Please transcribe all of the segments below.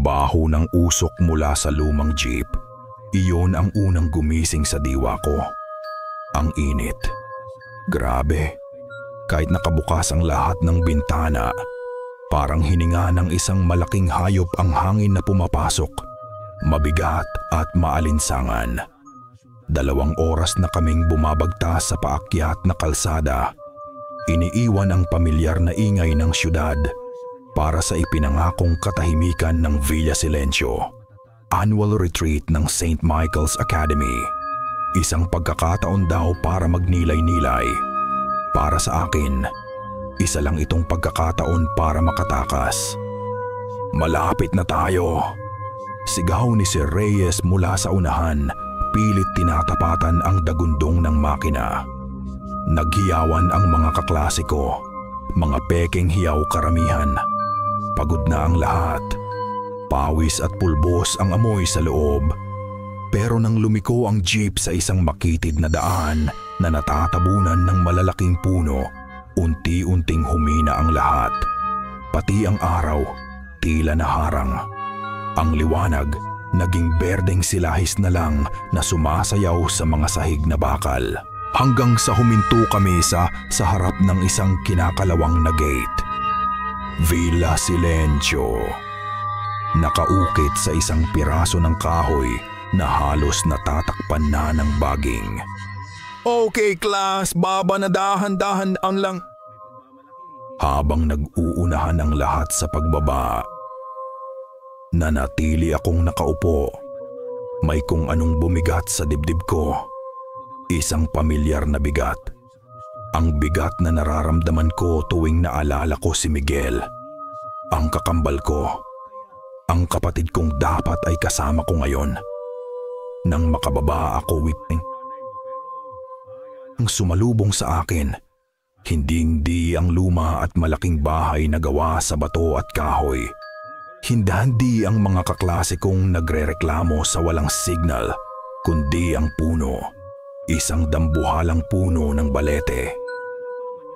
Baho ng usok mula sa lumang jeep. Iyon ang unang gumising sa diwa ko. Ang init. Grabe. Kahit nakabukas ang lahat ng bintana, parang hininga ng isang malaking hayop ang hangin na pumapasok. Mabigat at maalinsangan. 2 oras na kaming bumabagtas sa paakyat na kalsada. Iniiwan ang pamilyar na ingay ng syudad para sa ipinangakong katahimikan ng Villa Silencio. Annual retreat ng St. Michael's Academy. Isang pagkakataon daw para magnilay-nilay. Para sa akin, isa lang itong pagkakataon para makatakas. Malapit na tayo. Sigaw ni Sir Reyes mula sa unahan, pilit tinatapatan ang dagundong ng makina. Naghiyawan ang mga kaklase ko, mga peking hiyaw karamihan. Pagod na ang lahat. Pawis at pulbos ang amoy sa loob. Pero nang lumiko ang jeep sa isang makitid na daan na natatabunan ng malalaking puno, unti-unting humina ang lahat. Pati ang araw, tila naharang. Ang liwanag, naging berdeng silahis na lang na sumasayaw sa mga sahig na bakal. Hanggang sa huminto kami sa harap ng isang kinakalawang na gate. Villa Silencio. Nakaukit sa isang piraso ng kahoy na halos natatakpan na ng baging. Okay class, baba na dahan-dahan lang. Habang nag-uunahan ang lahat sa pagbaba, nanatili akong nakaupo. May kung anong bumigat sa dibdib ko. Isang pamilyar na bigat. Ang bigat na nararamdaman ko tuwing naalala ko si Miguel. Ang kakambal ko. Ang kapatid kong dapat ay kasama ko ngayon. Nang makababa ako whipping. Ang sumalubong sa akin, hindi ang luma at malaking bahay na gawa sa bato at kahoy. Hindi ang mga kaklase kong nagrereklamo sa walang signal, kundi ang puno. Isang dambuhalang puno ng balete.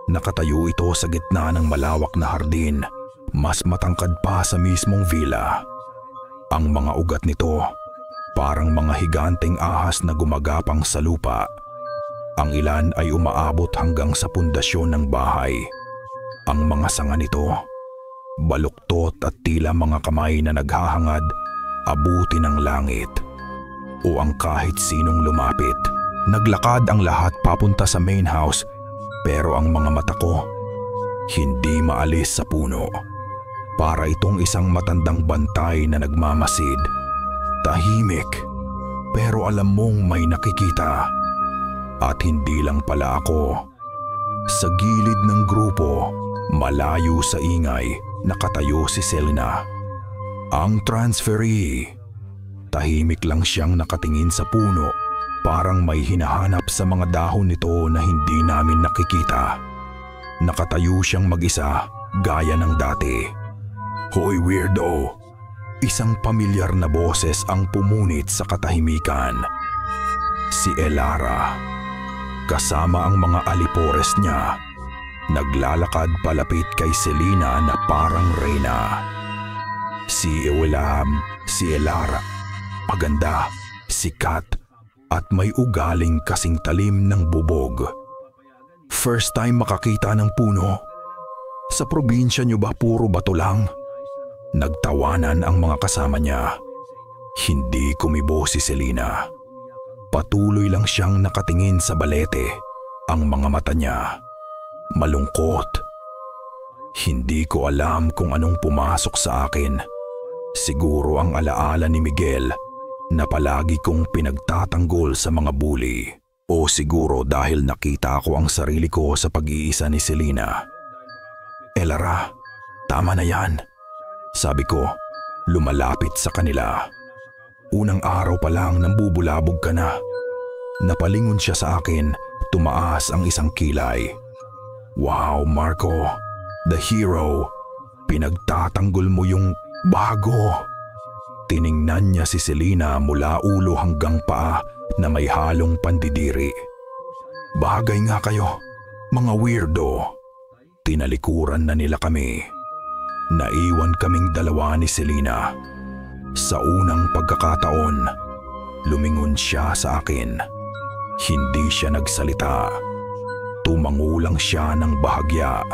Nakatayo ito sa gitna ng malawak na hardin, mas matangkad pa sa mismong villa. Ang mga ugat nito, parang mga higanteng ahas na gumagapang sa lupa. Ang ilan ay umaabot hanggang sa pundasyon ng bahay. Ang mga sanga nito, baluktot at tila mga kamay na naghahangad, abuti ng langit. O ang kahit sinong lumapit. Naglakad ang lahat papunta sa main house, pero ang mga mata ko, hindi maalis sa puno. Para itong isang matandang bantay na nagmamasid. Tahimik, pero alam mong may nakikita. At hindi lang pala ako. Sa gilid ng grupo, malayo sa ingay, nakatayo si Selena. Ang transferee. Tahimik lang siyang nakatingin sa puno, parang may hinahanap sa mga dahon nito na hindi namin nakikita. Nakatayo siyang mag-isa, gaya ng dati. Hoy weirdo! Isang pamilyar na boses ang pumunit sa katahimikan. Si Elara. Kasama ang mga alipores niya, naglalakad palapit kay Selena na parang reyna. Si Ewelam, si Elara, maganda, sikat, at may ugaling kasing talim ng bubog. First time makakita ng puno. Sa probinsya niyo ba puro bato lang? Nagtawanan ang mga kasama niya. Hindi kumibo si Selena. Patuloy lang siyang nakatingin sa balete, ang mga mata niya. Malungkot. Hindi ko alam kung anong pumasok sa akin. Siguro ang alaala ni Miguel na palagi kong pinagtatanggol sa mga bully. O siguro dahil nakita ko ang sarili ko sa pag-iisa ni Selena. Elara, tama na yan. Sabi ko, lumalapit sa kanila. Unang araw pa lang nambubulabog ka na. Napalingon siya sa akin, tumaas ang isang kilay. Wow, Marco, the hero. Pinagtatanggol mo yung bago. Tiningnan niya si Selena mula ulo hanggang paa na may halong pandidiri. Bagay nga kayo, mga weirdo. Tinalikuran na nila kami. Naiwan kaming dalawa ni Selena. Sa unang pagkakataon, lumingon siya sa akin. Hindi siya nagsalita. Tumango lang siya ng bahagya,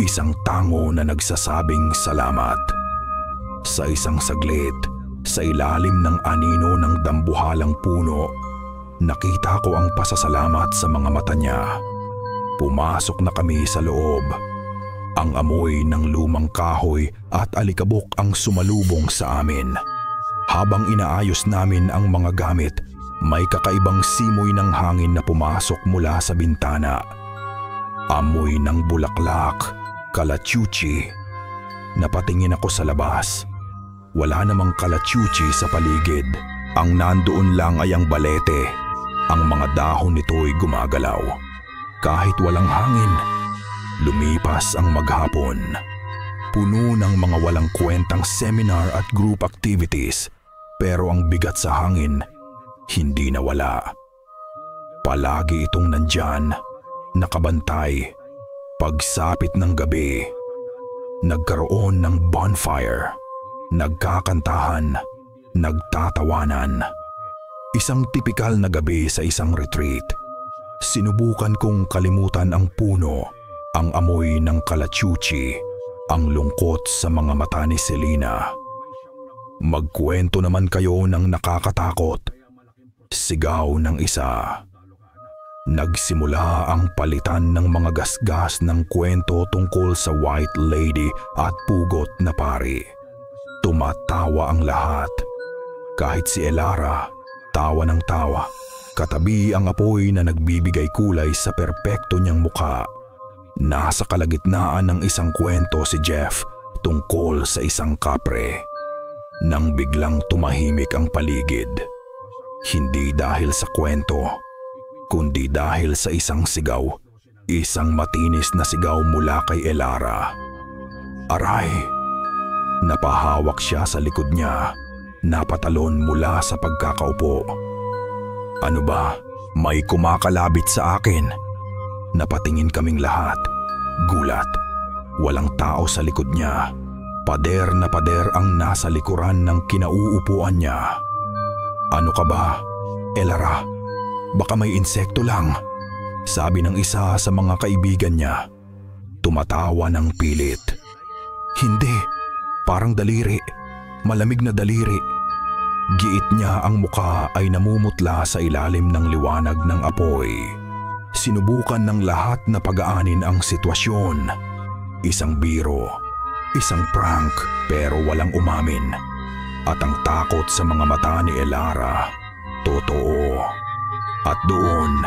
isang tango na nagsasabing salamat. Sa isang saglit, sa ilalim ng anino ng dambuhalang puno, nakita ko ang pasasalamat sa mga mata niya. Pumasok na kami sa loob. Ang amoy ng lumang kahoy at alikabok ang sumalubong sa amin. Habang inaayos namin ang mga gamit, may kakaibang simoy ng hangin na pumasok mula sa bintana. Amoy ng bulaklak, kalachuchi. Napatingin ako sa labas. Wala namang kalachuchi sa paligid. Ang nandoon lang ay ang balete. Ang mga dahon nito'y gumagalaw. Kahit walang hangin, lumipas ang maghapon. Puno ng mga walang kwentang seminar at group activities, pero ang bigat sa hangin, hindi nawala. Palagi itong nandyan, nakabantay. Pagsapit ng gabi, nagkaroon ng bonfire. Nagkakantahan, nagtatawanan. Isang tipikal na gabi sa isang retreat. Sinubukan kong kalimutan ang puno, ang amoy ng kalachuchi, ang lungkot sa mga mata ni Selena. Magkwento naman kayo ng nakakatakot. Sigaw ng isa. Nagsimula ang palitan ng mga gasgas ng kwento tungkol sa White Lady at pugot na pari. Tumatawa ang lahat. Kahit si Elara, tawa ng tawa. Katabi ang apoy na nagbibigay kulay sa perpekto niyang mukha. Nasa kalagitnaan ng isang kwento si Jeff tungkol sa isang kapre. Nang biglang tumahimik ang paligid. Hindi dahil sa kwento, kundi dahil sa isang sigaw. Isang matinis na sigaw mula kay Elara. Aray! Napahawak siya sa likod niya, napatalon mula sa pagkakaupo. Ano ba? May kumakalabit sa akin. Napatingin kaming lahat. Gulat. Walang tao sa likod niya. Pader na pader ang nasa likuran ng kinauupuan niya. Ano ka ba, Elara? Baka may insekto lang, sabi ng isa sa mga kaibigan niya. Tumatawa ng pilit. Hindi. Parang daliri, malamig na daliri. Giit niya ang muka ay namumutla sa ilalim ng liwanag ng apoy. Sinubukan ng lahat na pagaanin ang sitwasyon. Isang biro, isang prank, pero walang umamin. At ang takot sa mga mata ni Elara, totoo. At doon,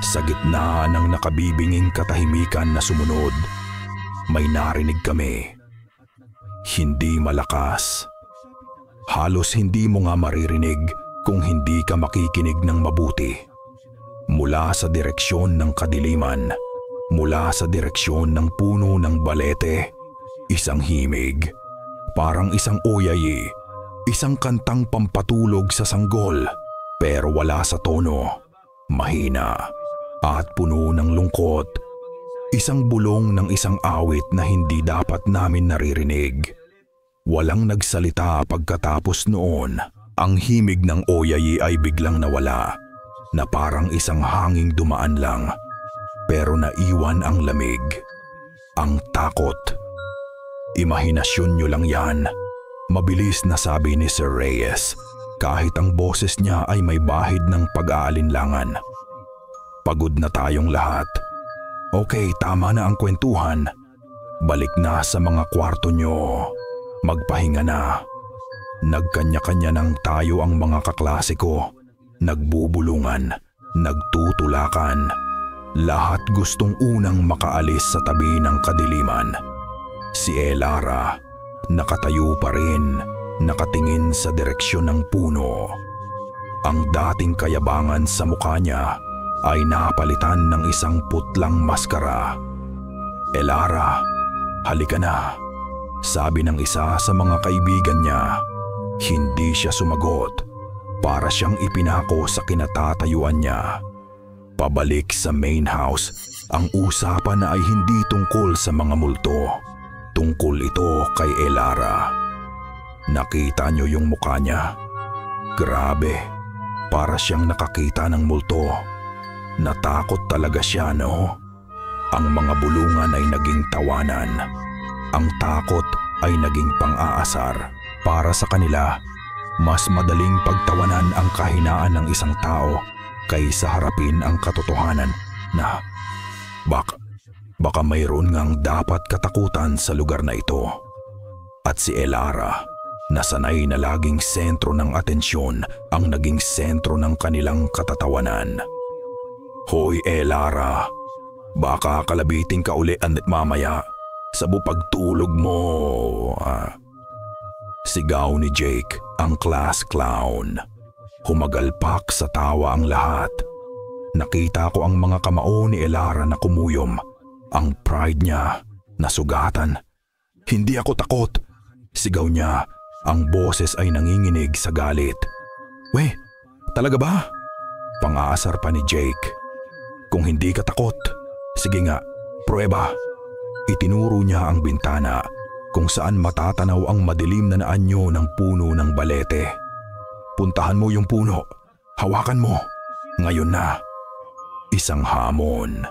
sa gitna ng nakabibinging katahimikan na sumunod, may narinig kami. Hindi malakas. Halos hindi mo nga maririnig kung hindi ka makikinig ng mabuti. Mula sa direksyon ng kadiliman, mula sa direksyon ng puno ng balete, isang himig, parang isang oyayi, isang kantang pampatulog sa sanggol, pero wala sa tono, mahina, at puno ng lungkot. Isang bulong ng isang awit na hindi dapat namin naririnig. Walang nagsalita pagkatapos noon. Ang himig ng oyayi ay biglang nawala, na parang isang hanging dumaan lang, pero naiwan ang lamig, ang takot. Imahinasyon niyo lang yan, mabilis na sabi ni Sir Reyes, kahit ang boses niya ay may bahid ng pag-aalinlangan. Pagod na tayong lahat. Okay, tama na ang kwentuhan. Balik na sa mga kwarto nyo. Magpahinga na. Nagkanya-kanya nang tayo ang mga kaklase ko. Nagbubulungan, nagtutulakan. Lahat gustong unang makaalis sa tabi ng kadiliman. Si Elara, nakatayo pa rin, nakatingin sa direksyon ng puno. Ang dating kayabangan sa mukha niya ay napalitan ng isang putlang maskara. Elara, halika na, sabi ng isa sa mga kaibigan niya. Hindi siya sumagot, para siyang ipinako sa kinatatayuan niya. Pabalik sa main house, ang usapan na ay hindi tungkol sa mga multo. Tungkol ito kay Elara. Nakita niyo yung mukha niya. Grabe, para siyang nakakita ng multo. Natakot talaga siya, no? Ang mga bulungan ay naging tawanan. Ang takot ay naging pang-aasar. Para sa kanila, mas madaling pagtawanan ang kahinaan ng isang tao kaysa harapin ang katotohanan na baka mayroon ngang dapat katakutan sa lugar na ito. At si Elara, na sanay na laging sentro ng atensyon, ang naging sentro ng kanilang katatawanan. Hoy Elara, baka kalabitin ka uli mamaya sa pagtulog mo. Sigaw ni Jake, ang class clown. Humagalpak sa tawa ang lahat. Nakita ko ang mga kamao ni Elara na kumuyom. Ang pride niya nasugatan. Hindi ako takot, sigaw niya. Ang boses ay nanginginig sa galit. Weh, talaga ba? Pang-aasar pa ni Jake. Kung hindi ka takot, sige nga, prueba. Itinuro niya ang bintana kung saan matatanaw ang madilim na anyo ng puno ng balete. Puntahan mo yung puno, hawakan mo, ngayon na. Isang hamon,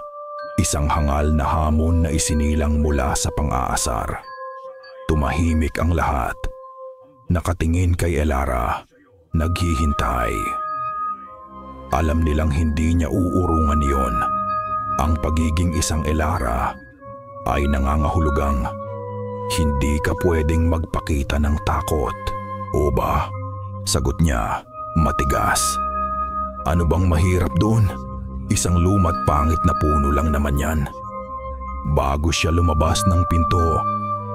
isang hangal na hamon na isinilang mula sa pang-aasar. Tumahimik ang lahat. Nakatingin kay Elara, naghihintay. Alam nilang hindi niya uurungan yon. Ang pagiging isang Elara ay nangangahulugang hindi ka pwedeng magpakita ng takot. O ba? Sagot niya, matigas. Ano bang mahirap doon? Isang luma't pangit na puno lang naman yan. Bago siya lumabas ng pinto,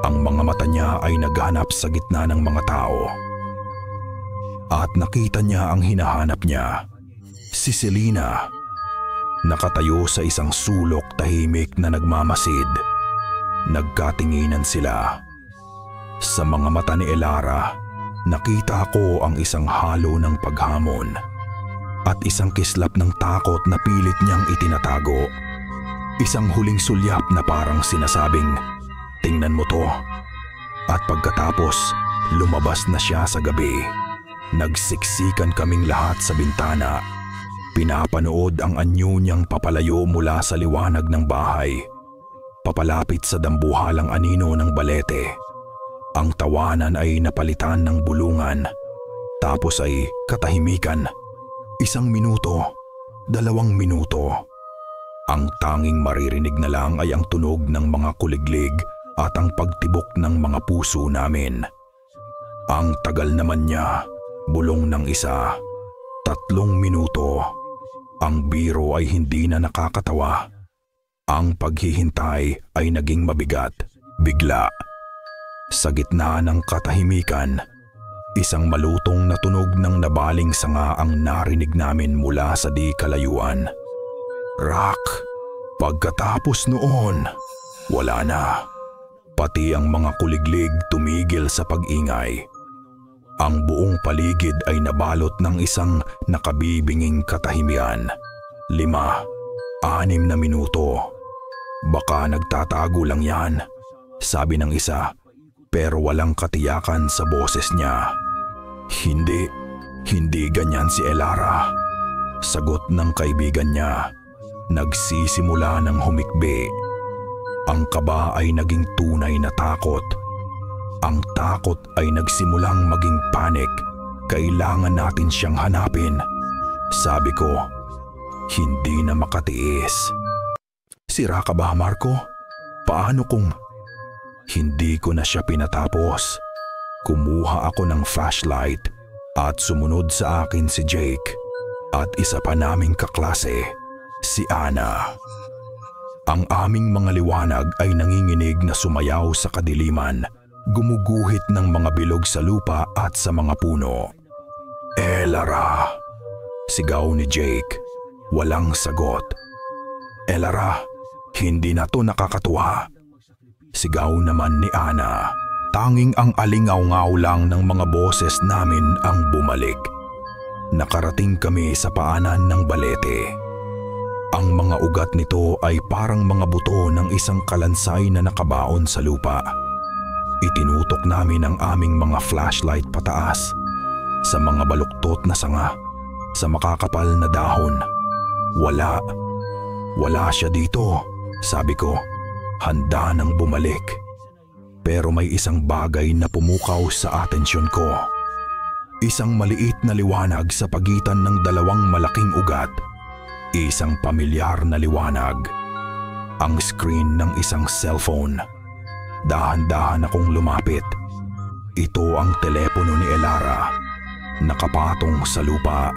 ang mga mata niya ay naghanap sa gitna ng mga tao. At nakita niya ang hinahanap niya, si Selena. Nakatayo sa isang sulok tahimik na nagmamasid. Nagkatinginan sila. Sa mga mata ni Elara, nakita ko ang isang halo ng paghamon at isang kislap ng takot na pilit niyang itinatago. Isang huling sulyap na parang sinasabing, tingnan mo to. At pagkatapos, lumabas na siya sa gabi. Nagsiksikan kaming lahat sa bintana. Pinapanood ang anyo niyang papalayo mula sa liwanag ng bahay. Papalapit sa dambuhalang anino ng balete. Ang tawanan ay napalitan ng bulungan. Tapos ay katahimikan. 1 minuto, 2 minuto. Ang tanging maririnig na lang ay ang tunog ng mga kuliglig at ang pagtibok ng mga puso namin. Ang tagal naman niya, bulong ng isa. 3 minuto. Ang biro ay hindi na nakakatawa. Ang paghihintay ay naging mabigat, bigla. Sa gitna ng katahimikan, isang malutong na tunog ng nabaling sanga ang narinig namin mula sa di kalayuan. Rock. Pagkatapos noon, wala na. Pati ang mga kuliglig tumigil sa pag-ingay. Ang buong paligid ay nabalot ng isang nakabibinging katahimian. 5, 6 na minuto. Baka nagtatago lang yan, sabi ng isa, pero walang katiyakan sa boses niya. Hindi ganyan si Elara. Sagot ng kaibigan niya. Nagsisimula ng humikbi. Ang kaba ay naging tunay na takot. Ang takot ay nagsimulang maging panic. Kailangan natin siyang hanapin. Sabi ko, hindi na makatiis. Sira ka ba, Marco? Paano kung... Hindi ko na siya pinatapos. Kumuha ako ng flashlight at sumunod sa akin si Jake at isa pa naming kaklase, si Ana. Ang aming mga liwanag ay nanginginig na sumayaw sa kadiliman, gumuguhit ng mga bilog sa lupa at sa mga puno. Elara! Sigaw ni Jake. Walang sagot. Elara, hindi na to nakakatuwa. Sigaw naman ni Ana. Tanging ang alingaw-ngaw lang ng mga boses namin ang bumalik. Nakarating kami sa paanan ng balete. Ang mga ugat nito ay parang mga buto ng isang kalansay na nakabaon sa lupa. Itinutok namin ang aming mga flashlight pataas, sa mga baluktot na sanga, sa makakapal na dahon. Wala siya dito, sabi ko, handa nang bumalik. Pero may isang bagay na pumukaw sa atensyon ko. Isang maliit na liwanag sa pagitan ng dalawang malaking ugat. Isang pamilyar na liwanag. Ang screen ng isang cellphone. Dahan-dahan akong lumapit. Ito ang telepono ni Elara. Nakapatong sa lupa.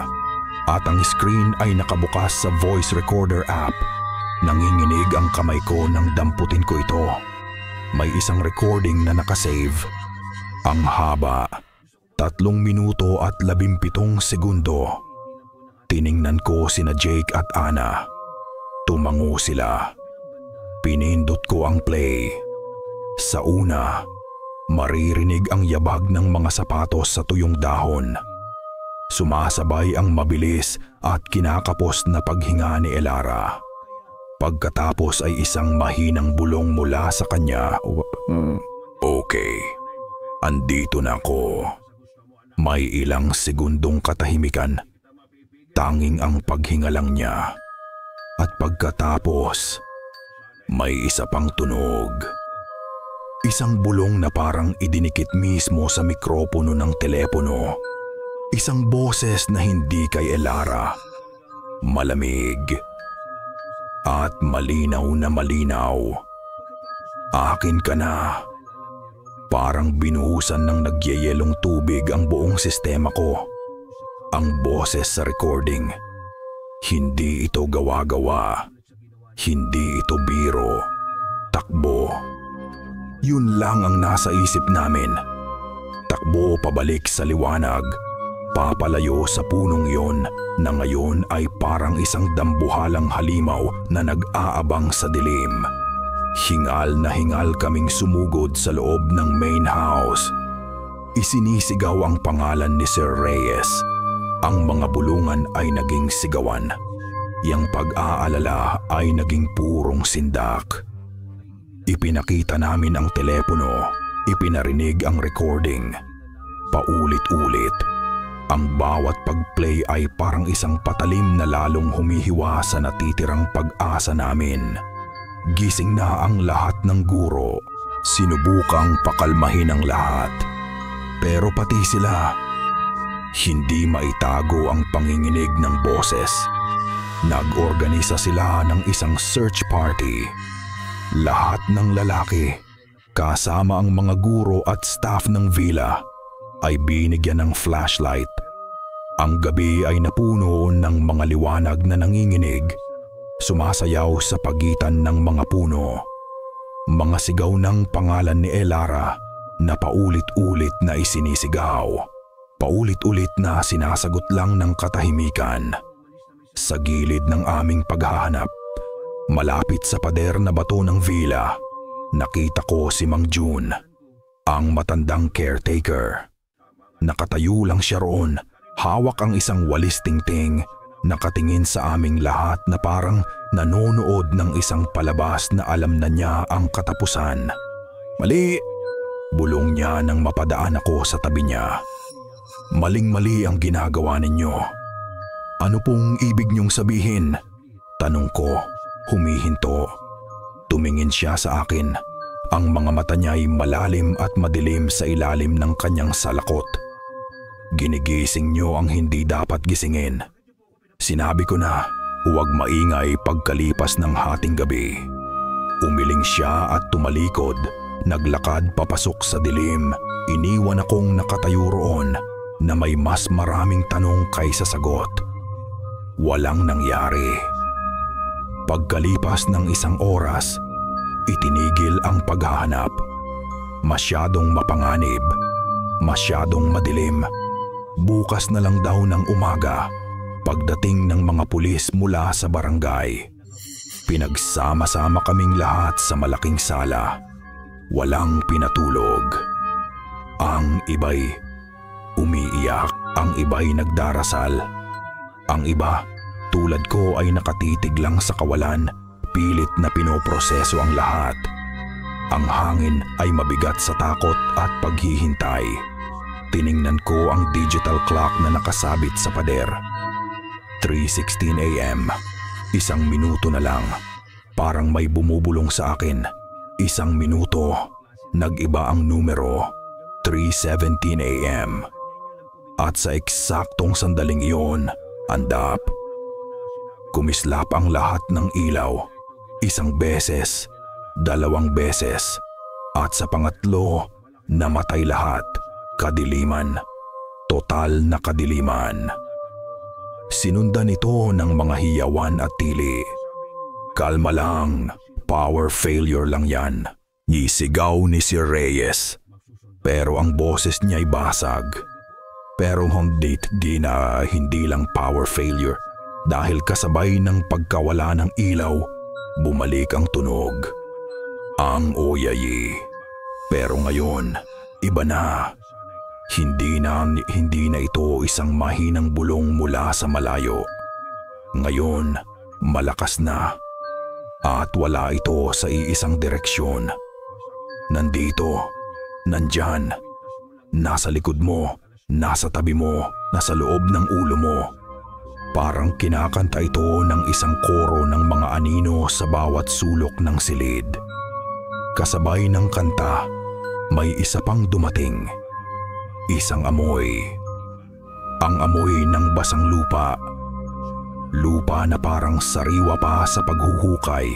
At ang screen ay nakabukas sa voice recorder app. Nanginginig ang kamay ko nang damputin ko ito. May isang recording na nakasave. Ang haba, 3 minuto at 17 segundo. Tiningnan ko sina Jake at Ana. Tumango sila. Pinindot ko ang play. Sa una, maririnig ang yabag ng mga sapatos sa tuyong dahon. Sumasabay ang mabilis at kinakapos na paghinga ni Elara. Pagkatapos ay isang mahinang bulong mula sa kanya. Okay, andito na ako. May ilang segundong katahimikan. Tanging ang paghinga lang niya. At pagkatapos, may isa pang tunog. Isang bulong na parang idinikit mismo sa mikropono ng telepono. Isang boses na hindi kay Elara. Malamig. At malinaw na malinaw. Akin ka na. Parang binuhusan ng nagyayelong tubig ang buong sistema ko. Ang boses sa recording. Hindi ito gawa-gawa. Hindi ito biro. Takbo. Yun lang ang nasa isip namin. Takbo pabalik sa liwanag. Papalayo sa punong yon na ngayon ay parang isang dambuhalang halimaw na nag-aabang sa dilim. Hingal na hingal kaming sumugod sa loob ng main house. Isinisigaw ang pangalan ni Sir Reyes. Ang mga bulungan ay naging sigawan. Yang pag-aalala ay naging purong sindak. Ipinakita namin ang telepono. Ipinarinig ang recording. Paulit-ulit. Ang bawat pag-play ay parang isang patalim na lalong humihiwa sa natitirang pag-asa namin. Gising na ang lahat ng guro. Sinubukang pakalmahin ang lahat. Pero pati sila, hindi maitago ang panginginig ng boses. Nag-organisa sila ng isang search party. Lahat ng lalaki, kasama ang mga guro at staff ng villa, ay binigyan ng flashlight. Ang gabi ay napuno ng mga liwanag na nanginginig, sumasayaw sa pagitan ng mga puno. Mga sigaw ng pangalan ni Elara na paulit-ulit na isinisigaw. Paulit-ulit na sinasagot lang ng katahimikan. Sa gilid ng aming paghahanap, malapit sa pader na bato ng villa, nakita ko si Mang June, ang matandang caretaker. Nakatayo lang siya roon, hawak ang isang walis tingting, nakatingin sa aming lahat na parang nanonood ng isang palabas na alam na niya ang katapusan. Mali! Bulong niya nang mapadaan ako sa tabi niya. Maling-mali ang ginagawa ninyo. Ano pong ibig niyong sabihin? Tanong ko, humihinto. Tumingin siya sa akin. Ang mga mata niya ay malalim at madilim sa ilalim ng kanyang salakot. Ginigising niyo ang hindi dapat gisingin. Sinabi ko na, huwag maingay pagkalipas ng hating gabi. Umiling siya at tumalikod, naglakad papasok sa dilim. Iniwan akong nakatayo roon na may mas maraming tanong kaysa sagot. Walang nangyari. Pagkalipas ng 1 oras, itinigil ang paghahanap. Masyadong mapanganib, masyadong madilim. Bukas na lang daw ng umaga, pagdating ng mga pulis mula sa barangay. Pinagsama-sama kaming lahat sa malaking sala. Walang pinatulog. Ang iba'y umiiyak, ang iba'y nagdarasal. Ang iba, tulad ko, ay nakatitig lang sa kawalan, pilit na pinoproseso ang lahat. Ang hangin ay mabigat sa takot at paghihintay. Tiningnan ko ang digital clock na nakasabit sa pader. 3:16 a.m. 1 minuto na lang. Parang may bumubulong sa akin. 1 minuto. Nag-iba ang numero. 3:17 a.m. At sa eksaktong sandaling iyon, andap. Kumislap ang lahat ng ilaw. 1 beses, 2 beses, at sa pangatlo, namatay lahat. Kadiliman. Total na kadiliman. Sinundan ito ng mga hiyawan at tili. Kalma lang, power failure lang yan. Isigaw ni Sir Reyes. Pero ang boses niya ay basag. Pero hindi lang power failure. Dahil kasabay ng pagkawala ng ilaw, bumalik ang tunog. Ang oyayi. Pero ngayon, iba na. Hindi na ito isang mahinang bulong mula sa malayo. Ngayon, malakas na. At wala ito sa iisang direksyon. Nandito, nandyan, nasa likod mo, nasa tabi mo, nasa loob ng ulo mo. Parang kinakanta ito ng isang koro ng mga anino sa bawat sulok ng silid. Kasabay ng kanta, may isa pang dumating. Isang amoy. Ang amoy ng basang lupa. Lupa na parang sariwa pa sa paghuhukay.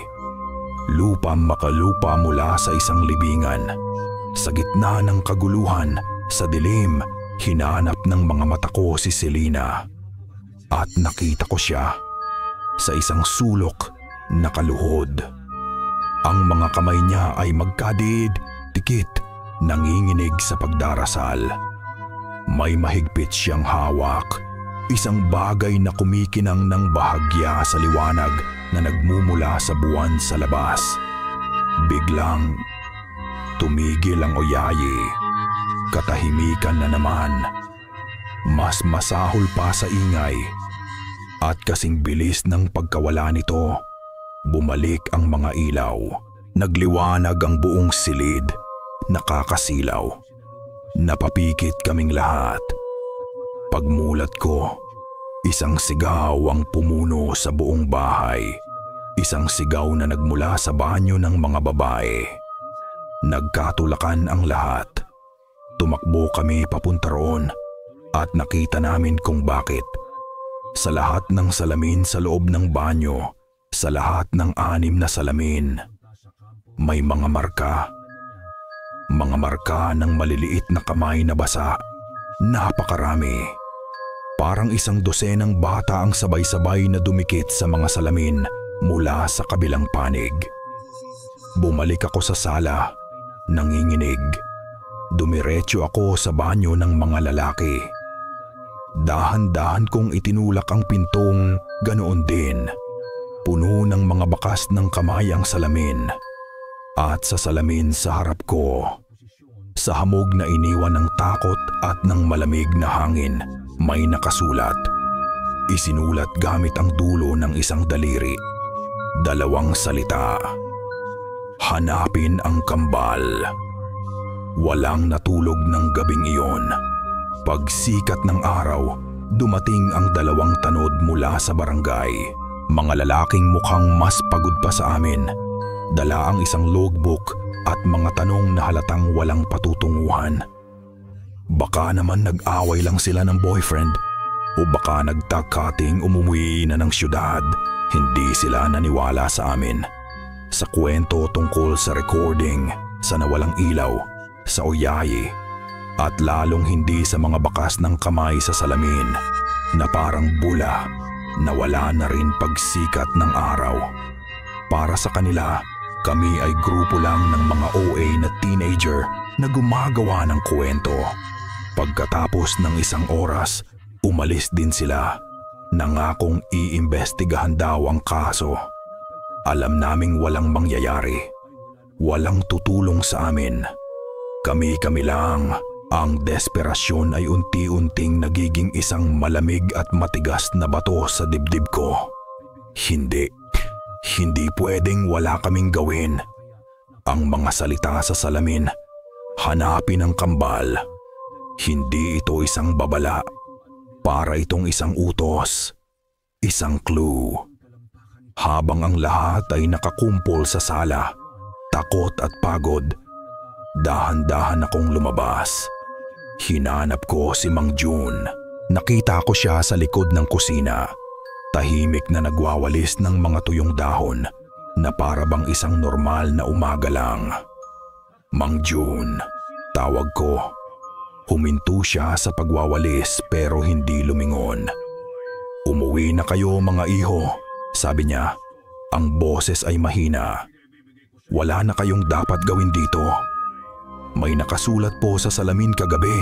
Lupa makalupa mula sa isang libingan. Sa gitna ng kaguluhan, sa dilim, hinanap ng mga mata ko si Selena. At nakita ko siya sa isang sulok nakaluhod. Ang mga kamay niya ay magkadikit, nanginginig sa pagdarasal. May mahigpit siyang hawak, isang bagay na kumikinang ng bahagya sa liwanag na nagmumula sa buwan sa labas. Biglang tumigil ang oyayi. Katahimikan na naman. Mas masahol pa sa ingay. At kasing bilis ng pagkawala nito, bumalik ang mga ilaw. Nagliwanag ang buong silid. Nakakasilaw. Napapikit kaming lahat. Pagmulat ko, isang sigaw ang pumuno sa buong bahay. Isang sigaw na nagmula sa banyo ng mga babae. Nagkatulakan ang lahat. Tumakbo kami papunta roon at nakita namin kung bakit. Sa lahat ng salamin sa loob ng banyo, sa lahat ng 6 na salamin, may mga marka. Mga marka ng maliliit na kamay na basa. Napakarami. Parang 12 bata ang sabay-sabay na dumikit sa mga salamin mula sa kabilang panig. Bumalik ako sa sala, nanginginig. Dumiretso ako sa banyo ng mga lalaki. Dahan-dahan kong itinulak ang pintong, ganoon din. Puno ng mga bakas ng kamay ang salamin. At sa salamin sa harap ko, sa hamog na iniwan ng takot at ng malamig na hangin, may nakasulat. Isinulat gamit ang dulo ng isang daliri. 2 salita. Hanapin ang kambal. Walang natulog ng gabing iyon. Pagsikat ng araw, dumating ang 2 tanod mula sa barangay. Mga lalaking mukhang mas pagod pa sa amin. Dala ang isang logbook at mga tanong na halatang walang patutunguhan. Baka naman nag-away lang sila ng boyfriend o baka nagtakating umuwi na ng syudad. Hindi sila naniwala sa amin. Sa kwento tungkol sa recording, sa nawalang ilaw, sa oyayi, at lalong hindi sa mga bakas ng kamay sa salamin na parang bula na wala na rin pagsikat ng araw. Para sa kanila, kami ay grupo lang ng mga OA na teenager na gumagawa ng kwento. Pagkatapos ng 1 oras, umalis din sila. Nangakong iimbestigahan daw ang kaso. Alam naming walang mangyayari. Walang tutulong sa amin. Kami-kami lang. Ang desperasyon ay unti-unting nagiging isang malamig at matigas na bato sa dibdib ko. Hindi pwedeng wala kaming gawin. Ang mga salita sa salamin, hanapin ang kambal. Hindi ito isang babala. Para itong isang utos, isang clue. Habang ang lahat ay nakakumpol sa sala, takot at pagod, dahan-dahan akong lumabas. Hinanap ko si Mang Jun. Nakita ko siya sa likod ng kusina. Tahimik na nagwawalis ng mga tuyong dahon na para bang isang normal na umaga lang. Mang Jun, tawag ko. Huminto siya sa pagwawalis pero hindi lumingon. Umuwi na kayo mga iho, sabi niya. Ang boses ay mahina. Wala na kayong dapat gawin dito. May nakasulat po sa salamin kagabi,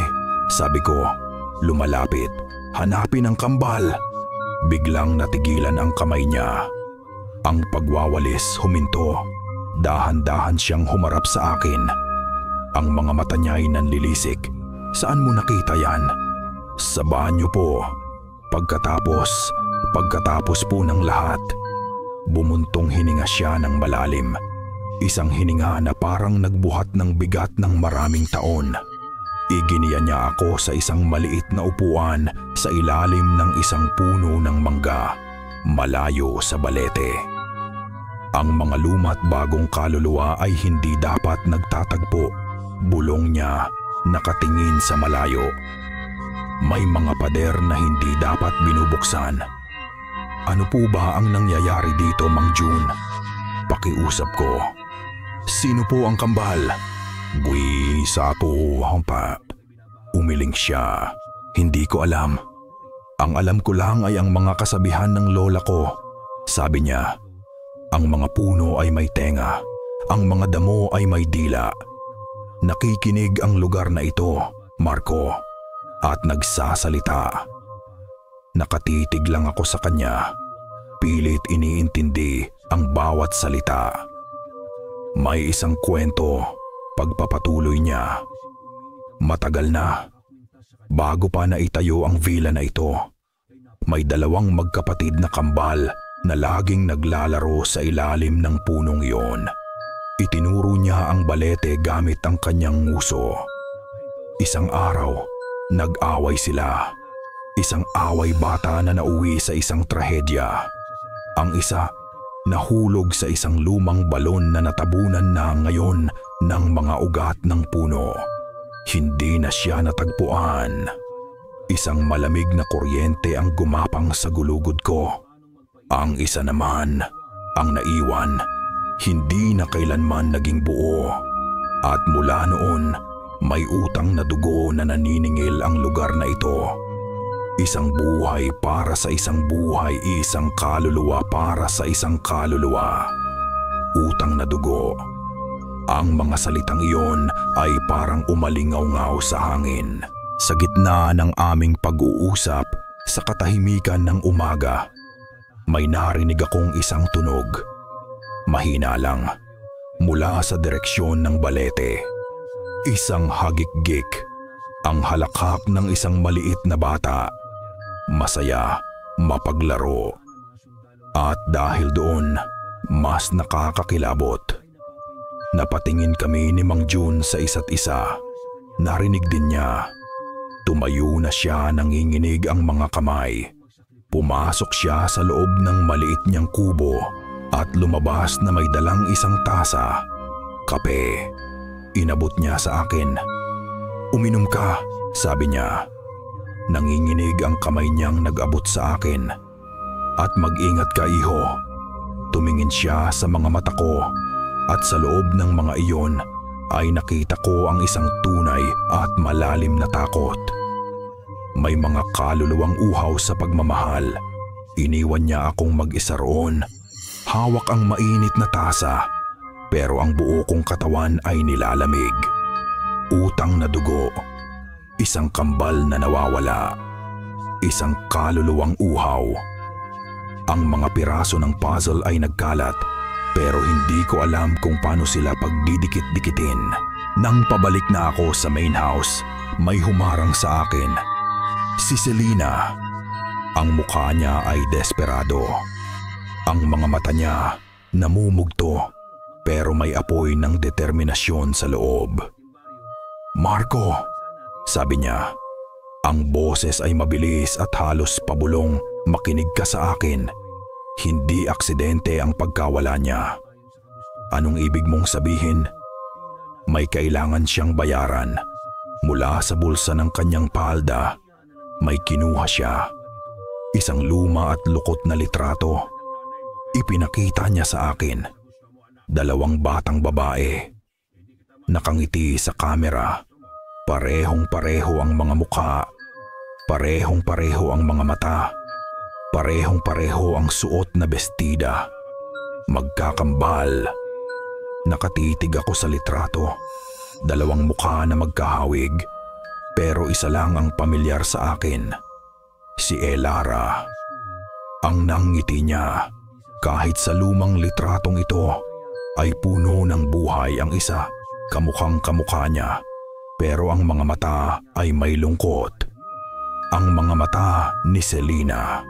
sabi ko. Lumalapit, hanapin ang kambal. Biglang natigilan ang kamay niya. Ang pagwawalis huminto. Dahan-dahan siyang humarap sa akin. Ang mga mata niya ay nanlilisik. Saan mo nakita yan? Sa banyo po. Pagkatapos po ng lahat, bumuntong hininga siya ng malalim. Isang hininga na parang nagbuhat ng bigat ng maraming taon. Iginiya niya ako sa isang maliit na upuan sa ilalim ng isang puno ng mangga, malayo sa Balete. Ang mga luma't bagong kaluluwa ay hindi dapat nagtatagpo. Bulong niya, nakatingin sa malayo. May mga pader na hindi dapat binubuksan. Ano po ba ang nangyayari dito, Mang Jun? Pakiusap ko. Sino po ang kambal? Buwisa po, hampa. Umiling siya. Hindi ko alam. Ang alam ko lang ay ang mga kasabihan ng lola ko. Sabi niya, ang mga puno ay may tenga. Ang mga damo ay may dila. Nakikinig ang lugar na ito, Marco, at nagsasalita. Nakatitig lang ako sa kanya. Pilit iniintindi ang bawat salita. May isang kwento, pagpapatuloy niya. Matagal na, bago pa naitayo ang villa na ito, may dalawang magkapatid na kambal na laging naglalaro sa ilalim ng punong iyon. Itinuro niya ang Balete gamit ang kanyang nguso. Isang araw, nag-away sila. Isang away bata na nauwi sa isang trahedya. Ang isa, nahulog sa isang lumang balon na natabunan na ngayon ng mga ugat ng puno. Hindi na siya natagpuan. Isang malamig na kuryente ang gumapang sa gulugod ko. Ang isa naman, ang naiwan, hindi na kailanman naging buo. At mula noon, may utang na dugo na naniningil ang lugar na ito. Isang buhay para sa isang buhay, isang kaluluwa para sa isang kaluluwa. Utang na dugo. Ang mga salitang iyon ay parang umalingaw-ngaw sa hangin. Sa gitna ng aming pag-uusap, sa katahimikan ng umaga, may narinig akong isang tunog. Mahina lang, mula sa direksyon ng Balete. Isang hagik-gik, ang halakhak ng isang maliit na bata. Masaya, mapaglaro. At dahil doon, mas nakakakilabot. Napatingin kami ni Mang Jun sa isa't isa. Narinig din niya. Tumayo na siya, nanginginig ang mga kamay. Pumasok siya sa loob ng maliit niyang kubo at lumabas na may dalang isang tasa. Kape. Inabot niya sa akin. Uminom ka, sabi niya. Nanginginig ang kamay niyang nag-abot sa akin. At mag-ingat ka, iho. Tumingin siya sa mga mata ko at sa loob ng mga iyon ay nakita ko ang isang tunay at malalim na takot. May mga kaluluwang uhaw sa pagmamahal. Iniwan niya akong mag-isa roon. Hawak ang mainit na tasa, pero ang buo kong katawan ay nilalamig. Utang na dugo. Isang kambal na nawawala. Isang kaluluwang uhaw. Ang mga piraso ng puzzle ay nagkalat, pero hindi ko alam kung paano sila pagdidikit-dikitin. Nang pabalik na ako sa main house, may humarang sa akin. Si Selena. Ang mukha niya ay desperado. Ang mga mata niya namumugto, pero may apoy ng determinasyon sa loob. "Marco," sabi niya. Ang boses ay mabilis at halos pabulong. "Makinig ka sa akin. Hindi aksidente ang pagkawala niya." "Anong ibig mong sabihin?" "May kailangan siyang bayaran." Mula sa bulsa ng kanyang palda, may kinuha siya. Isang luma at lukot na litrato. Ipinakita niya sa akin. 2 batang babae. Nakangiti sa kamera. Parehong-pareho ang mga mukha. Parehong-pareho ang mga mata. Parehong-pareho ang suot na bestida. Magkakambal. Nakatitig ako sa litrato. 2 mukha na magkahawig. Pero isa lang ang pamilyar sa akin. Si Elara. Ang nangiti niya. Kahit sa lumang litratong ito ay puno ng buhay ang isa. Kamukhang kamukha niya. Pero ang mga mata ay may lungkot. Ang mga mata ni Selena.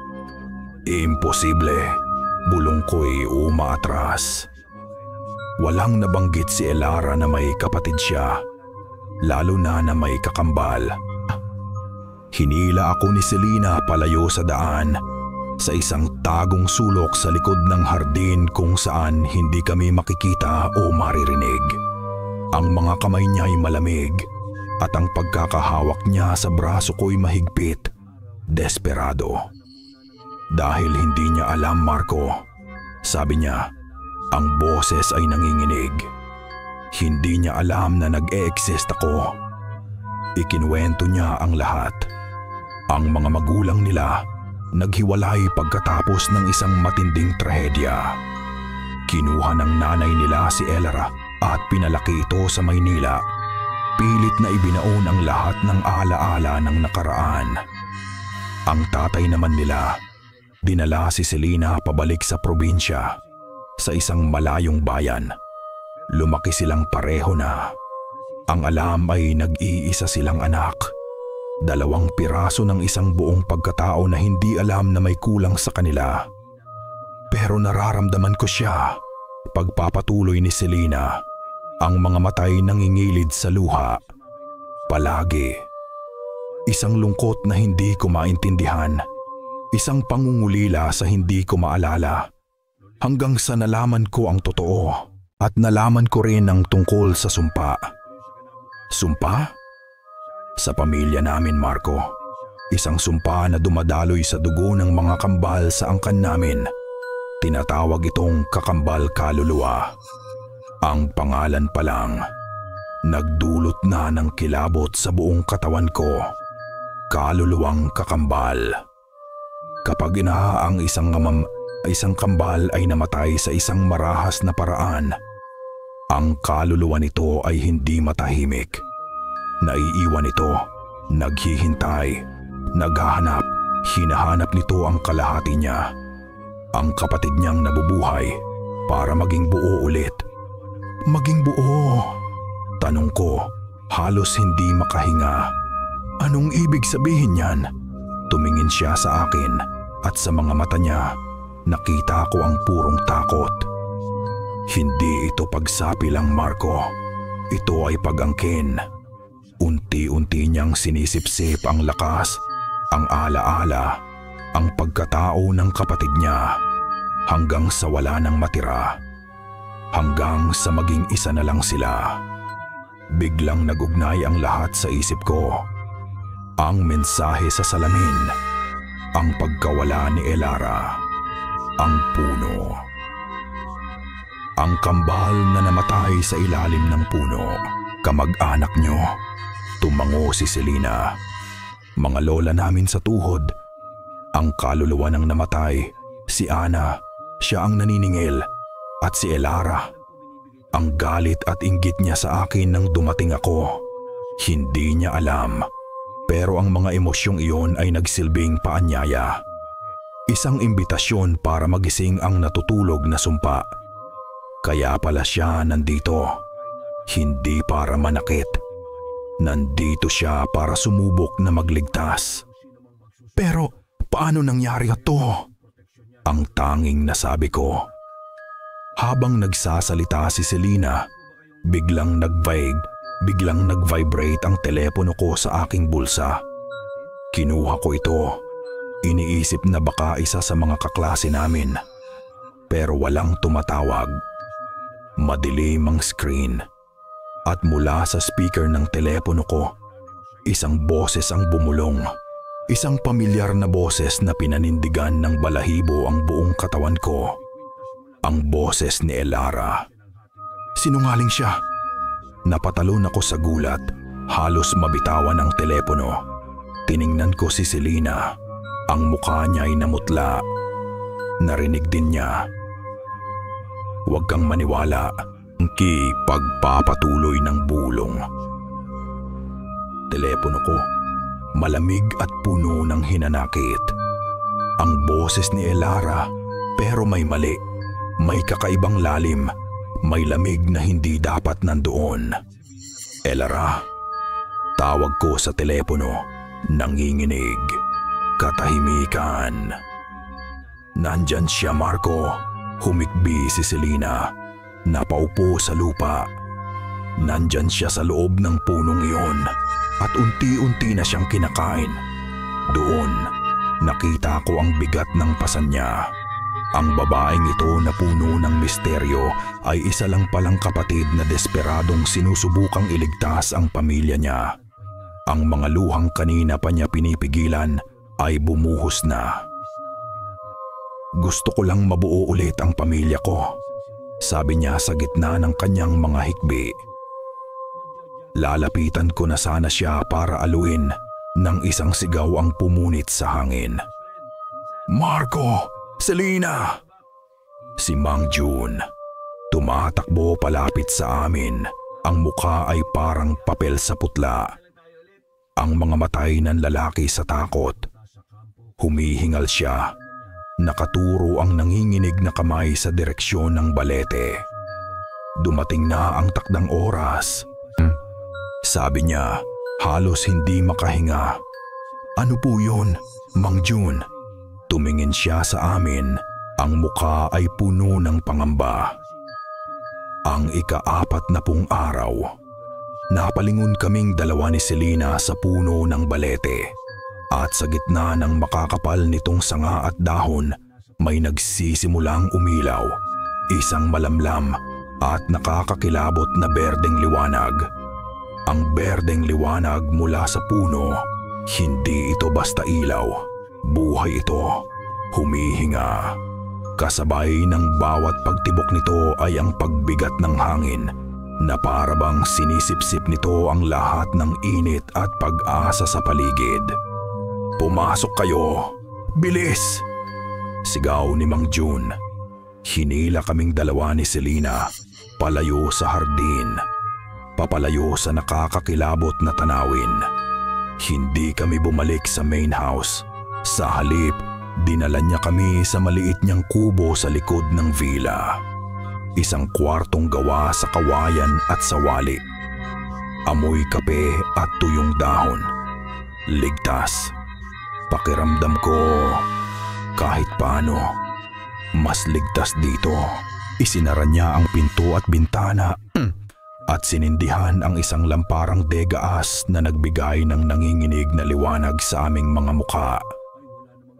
Imposible. Bulong ko'y umaatras. Walang nabanggit si Elara na may kapatid siya, lalo na may kakambal. Hinila ako ni Selena palayo sa daan, sa isang tagong sulok sa likod ng hardin kung saan hindi kami makikita o maririnig. Ang mga kamay niya ay malamig at ang pagkakahawak niya sa braso ko'y mahigpit, desperado. Dahil hindi niya alam, Marco, sabi niya, ang boses ay nanginginig. Hindi niya alam na nag-e-exist ako. Ikinuwento niya ang lahat. Ang mga magulang nila naghiwalay pagkatapos ng isang matinding trahedya. Kinuha ng nanay nila si Elara at pinalaki ito sa Maynila. Pilit na ibinaon ang lahat ng alaala ng nakaraan. Ang tatay naman nila, dinala si Selena pabalik sa probinsya, sa isang malayong bayan. Lumaki silang pareho na. Ang alam ay nag-iisa silang anak. 2 piraso ng isang buong pagkatao na hindi alam na may kulang sa kanila. Pero nararamdaman ko siya. Pagpapatuloy ni Selena, ang mga matay nangingilid sa luha. Palagi. Isang lungkot na hindi ko maintindihan. Isang pangungulila sa hindi ko maalala. Hanggang sa nalaman ko ang totoo at nalaman ko rin ang tungkol sa sumpa. Sumpa? Sa pamilya namin, Marco, isang sumpa na dumadaloy sa dugo ng mga kambal sa angkan namin. Tinatawag itong kakambal kaluluwa. Ang pangalan pa lang, nagdulot na ng kilabot sa buong katawan ko. Kaluluwang kakambal. Kapag ang isang kambal ay namatay sa isang marahas na paraan, ang kaluluwa nito ay hindi matahimik. Naiiwan ito, naghihintay, naghahanap, hinahanap nito ang kalahati niya. Ang kapatid niyang nabubuhay para maging buo ulit. Maging buo? Tanong ko, halos hindi makahinga. Anong ibig sabihin niyan? Tumingin siya sa akin at sa mga mata niya, nakita ko ang purong takot. Hindi ito pagsapi lang, Marco. Ito ay pag-angkin. Unti-unti niyang sinisipsip ang lakas, ang alaala, ang pagkatao ng kapatid niya, hanggang sa wala nang matira. Hanggang sa maging isa na lang sila. Biglang nagugnay ang lahat sa isip ko. Ang mensahe sa salamin, ang pagkawala ni Elara, ang puno. Ang kambal na namatay sa ilalim ng puno, kamag-anak niyo. Tumango si Selena. Mga lola namin sa tuhod. Ang kaluluwa ng namatay, si Ana, siya ang naniningil. At si Elara, ang galit at inggit niya sa akin nang dumating ako. Hindi niya alam, pero ang mga emosyong iyon ay nagsilbing paanyaya. Isang imbitasyon para magising ang natutulog na sumpa. Kaya pala siya nandito, hindi para manakit. Nandito siya para sumubok na magligtas. Pero paano nangyari ito? Ang tanging nasabi ko. Habang nagsasalita si Selena, biglang nag-vibrate ang telepono ko sa aking bulsa. Kinuha ko ito. Iniisip na baka isa sa mga kaklase namin. Pero walang tumatawag. Madilim ang screen. At mula sa speaker ng telepono ko, isang boses ang bumulong. Isang pamilyar na boses na pinanindigan ng balahibo ang buong katawan ko. Ang boses ni Elara. Sinungaling siya. Napatalon ako sa gulat. Halos mabitawan ang telepono. Tiningnan ko si Selena. Ang mukha niya ay namutla. Narinig din niya. Huwag kang maniwala. Pagpapatuloy ng bulong. Telepono ko, malamig at puno ng hinanakit. Ang boses ni Elara, pero may mali. May kakaibang lalim. May lamig na hindi dapat nandoon. Elara, tawag ko sa telepono. Nanginginig. Katahimikan. Nandyan siya, Marco. Humikbi si Selena. Napaupo sa lupa. Nandyan siya sa loob ng punong iyon at unti-unti na siyang kinakain. Doon, nakita ko ang bigat ng pasan niya. Ang babaeng ito na puno ng misteryo ay isa lang palang kapatid na desperadong sinusubukang iligtas ang pamilya niya. Ang mga luhang kanina pa niya pinipigilan ay bumuhos na. Gusto ko lang mabuo ulit ang pamilya ko, sabi niya sa gitna ng kanyang mga hikbi. Lalapitan ko na sana siya para aluin nang isang sigaw ang pumunit sa hangin. Marco! Selena! Si Mang June. Tumatakbo palapit sa amin. Ang mukha ay parang papel sa putla. Ang mga matay ng lalaki sa takot. Humihingal siya. Nakaturo ang nanginginig na kamay sa direksyon ng balete. Dumating na ang takdang oras. Sabi niya, halos hindi makahinga. Ano po yun, Mang June? Tumingin siya sa amin. Ang mukha ay puno ng pangamba. Ang ika-40 araw. Napalingon kaming dalawa ni Selena sa puno ng balete. At sa gitna ng makakapal nitong sanga at dahon, may nagsisimulang umilaw. Isang malamlam at nakakakilabot na berdeng liwanag. Ang berdeng liwanag mula sa puno, hindi ito basta ilaw. Buhay ito, humihinga. Kasabay ng bawat pagtibok nito ay ang pagbigat ng hangin na para bang sinisipsip nito ang lahat ng init at pag-asa sa paligid. Pumasok kayo! Bilis! Sigaw ni Mang June. Hinila kaming dalawa ni Selena palayo sa hardin. Papalayo sa nakakakilabot na tanawin. Hindi kami bumalik sa main house. Sa halip, dinala niya kami sa maliit niyang kubo sa likod ng villa. Isang kwartong gawa sa kawayan at sawali. Amoy kape at tuyong dahon. Ligtas. Pakiramdam ko, kahit paano, mas ligtas dito. Isinara niya ang pinto at bintana at sinindihan ang isang lamparang degaas na nagbigay ng nanginginig na liwanag sa aming mga mukha.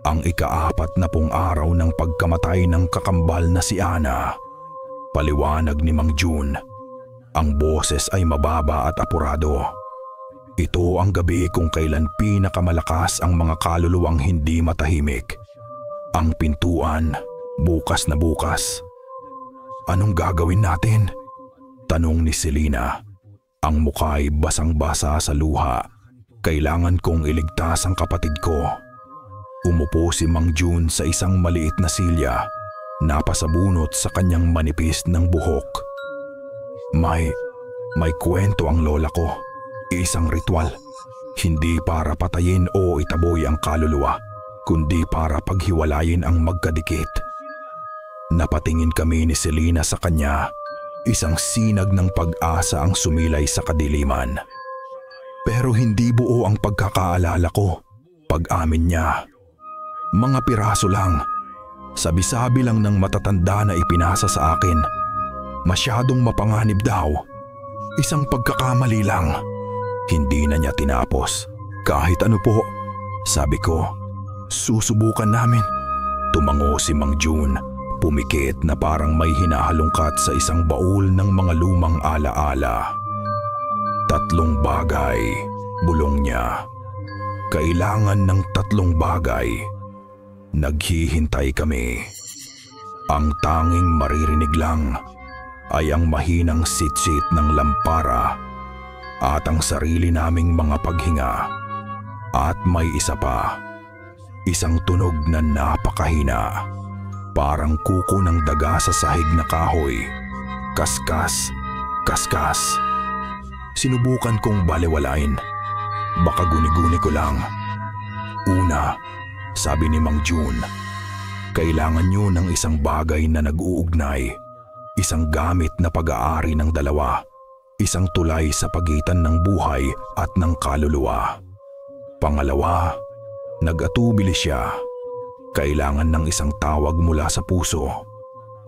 Ang ika-40 araw ng pagkamatay ng kakambal na si Ana. Paliwanag ni Mang June. Ang boses ay mababa at apurado. Ito ang gabi kung kailan pinakamalakas ang mga kaluluwang hindi matahimik. Ang pintuan, bukas na bukas. Anong gagawin natin? Tanong ni Selena. Ang mukha ay basang-basa sa luha. Kailangan kong iligtas ang kapatid ko. Umupo si Mang June sa isang maliit na silya. Napasabunot sa kanyang manipis ng buhok. May kwento ang lola ko. Isang ritual, hindi para patayin o itaboy ang kaluluwa, kundi para paghiwalayin ang magkadikit. Napatingin kami ni Selena sa kanya, isang sinag ng pag-asa ang sumilay sa kadiliman. Pero hindi buo ang pagkakaalala ko, pag-amin niya. Mga piraso lang, Sabi-sabi lang ng matatanda na ipinasa sa akin. Masyadong mapanganib daw. Isang pagkakamali lang. Hindi na niya tinapos. Kahit ano po, sabi ko, susubukan namin. Tumango si Mang June, pumikit na parang may hinahalungkat sa isang baul ng mga lumang alaala. 3 bagay, bulong niya. Kailangan ng 3 bagay. Naghihintay kami. Ang tanging maririnig lang ay ang mahinang sitsit ng lampara at ang sarili naming mga paghinga. At may isa pa, isang tunog na napakahina, parang kuko ng daga sa sahig na kahoy. Kaskas, kaskas. Sinubukan kong balewalain. Baka guni-guni ko lang. Una, sabi ni Mang June, kailangan niyo ng isang bagay na nag-uugnay, isang gamit na pag-aari ng dalawa, isang tulay sa pagitan ng buhay at ng kaluluwa. Pangalawa, nag-atubili siya. Kailangan ng isang tawag mula sa puso,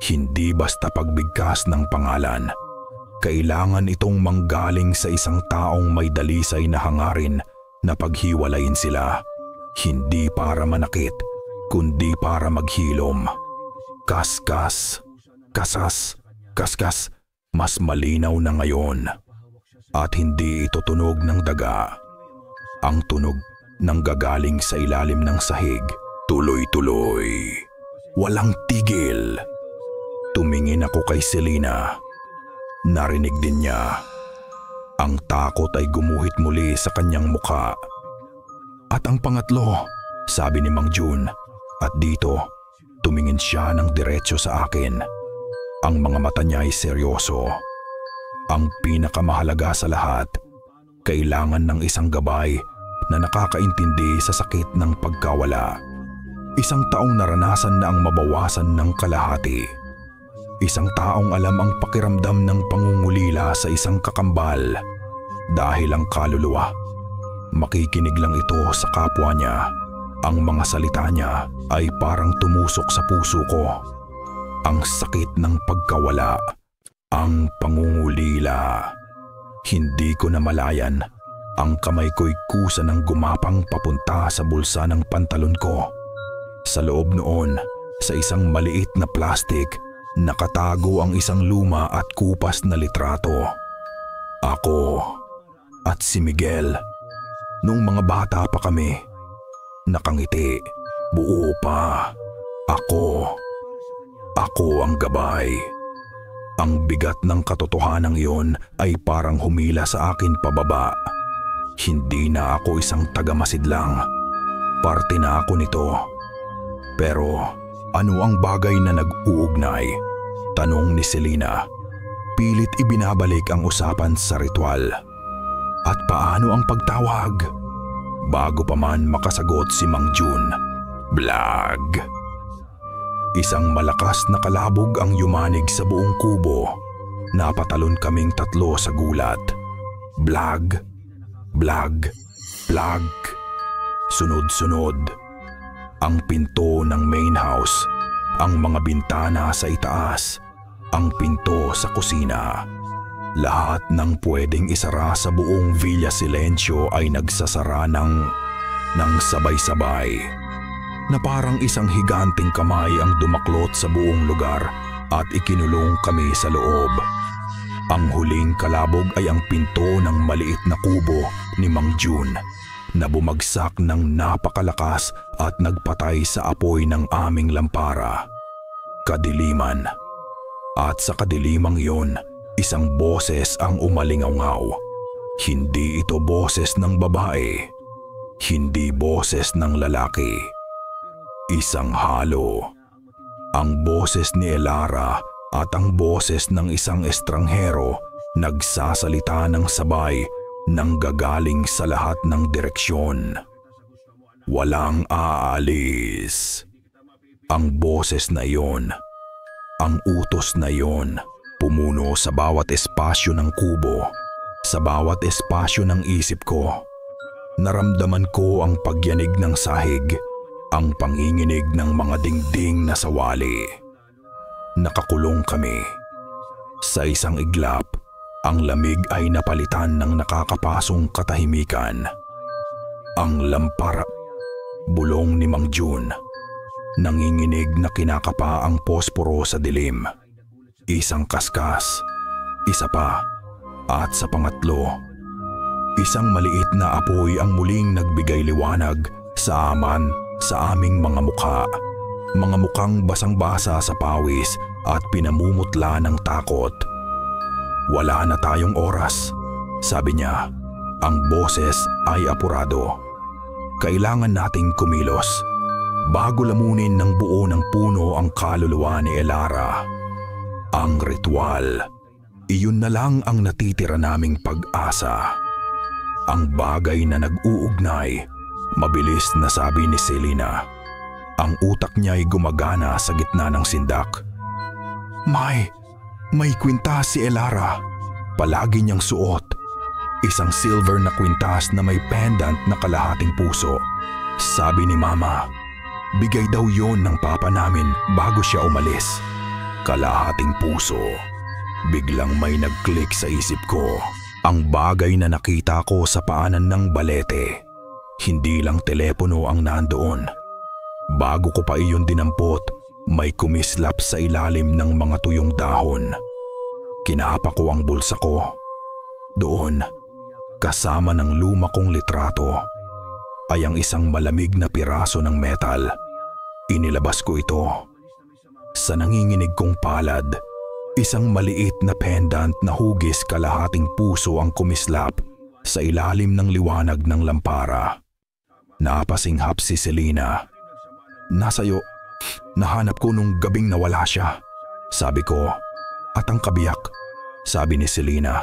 hindi basta pagbigkas ng pangalan. Kailangan itong manggaling sa isang taong may dalisay na hangarin na paghiwalayin sila. Hindi para manakit, kundi para maghilom. Kaskas, kasas, kaskas, mas malinaw na ngayon. At hindi ito tunog ng daga. Ang tunog ng gagaling sa ilalim ng sahig. Tuloy-tuloy. Walang tigil. Tumingin ako kay Selena. Narinig din niya. Ang takot ay gumuhit muli sa kanyang mukha. At ang pangatlo, sabi ni Mang June, at dito, tumingin siya ng diretso sa akin. Ang mga mata niya ay seryoso. Ang pinakamahalaga sa lahat, kailangan ng isang gabay na nakakaintindi sa sakit ng pagkawala. Isang taong naranasan na ang mabawasan ng kalahati. Isang taong alam ang pakiramdam ng pangungulila sa isang kakambal. Dahil ang kaluluwa, makikinig lang ito sa kapwa niya. Ang mga salita niya ay parang tumusok sa puso ko. Ang sakit ng pagkawala, ang pangungulila. Hindi ko namalayan. Ang kamay ko'y kusa ng gumapang papunta sa bulsa ng pantalon ko. Sa loob noon, sa isang maliit na plastik, nakatago ang isang luma at kupas na litrato. Ako at si Miguel. Nung mga bata pa kami, nakangiti, buo pa. Ako ang gabay. Ang bigat ng katotohanan iyon ay parang humila sa akin pababa. Hindi na ako isang tagamasidlang. Parte na ako nito. Pero ano ang bagay na nag-uugnay? Tanong ni Selena. Pilit ibinabalik ang usapan sa ritual. At paano ang pagtawag? Bago pa man makasagot si Mang June, Blag! Isang malakas na kalabog ang yumanig sa buong kubo. Napatalon kaming 3 sa gulat. Blag! Blag! Blag! Sunod-sunod. Ang pinto ng main house, ang mga bintana sa itaas, ang pinto sa kusina. Lahat ng pwedeng isara sa buong Villa Silencio ay nagsasara ng sabay-sabay. Na parang isang higanting kamay ang dumaklot sa buong lugar at ikinulong kami sa loob. Ang huling kalabog ay ang pinto ng maliit na kubo ni Mang June na bumagsak ng napakalakas at nagpatay sa apoy ng aming lampara. Kadiliman. At sa kadilimang iyon, isang boses ang umalingaw-ngaw. Hindi ito boses ng babae. Hindi boses ng lalaki. Isang halo. Ang boses ni Elara at ang boses ng isang estranghero nagsasalita ng sabay nang gagaling sa lahat ng direksyon. Walang aalis. Ang boses na iyon, ang utos na iyon, pumuno sa bawat espasyo ng kubo, sa bawat espasyo ng isip ko. Naramdaman ko ang pagyanig ng sahig, ang panginginig ng mga dingding na sawali. Nakakulong kami. Sa isang iglap, ang lamig ay napalitan ng nakakapasong katahimikan. Ang lampara, bulong ni Mang Jun. Nanginginig na kinakapa ang posporo sa dilim. Isang kaskas, isa pa, at sa pangatlo, isang maliit na apoy ang muling nagbigay liwanag sa aming mga mukha. Mga mukhang basang-basa sa pawis at pinamumutla ng takot. Wala na tayong oras, sabi niya. Ang boses ay apurado. Kailangan nating kumilos bago lamunin ng buo ng puno ang kaluluwa ni Elara. Ang ritual, iyon na lang ang natitira naming pag-asa. Ang bagay na nag-uugnay, mabilis na sabi ni Selena. Ang utak niya ay gumagana sa gitna ng sindak. May kwintas si Elara. Palagi niyang suot. Isang silver na kwintas na may pendant na kalahating puso. Sabi ni Mama, bigay daw yon ng papa namin bago siya umalis. Kalahating puso. Biglang may nag-click sa isip ko. Ang bagay na nakita ko sa paanan ng balete. Hindi lang telepono ang nandoon. Bago ko pa iyon dinampot, may kumislap sa ilalim ng mga tuyong dahon. Kinapa ko ang bulsa ko. Doon, kasama ng luma kong litrato, ay ang isang malamig na piraso ng metal. Inilabas ko ito. Sa nanginginig kong palad, isang maliit na pendant na hugis kalahating puso ang kumislap sa ilalim ng liwanag ng lampara. Napasinghap si Selena. Nasa'yo, nahanap ko nung gabing nawala siya, sabi ko. At ang kabiyak, sabi ni Selena.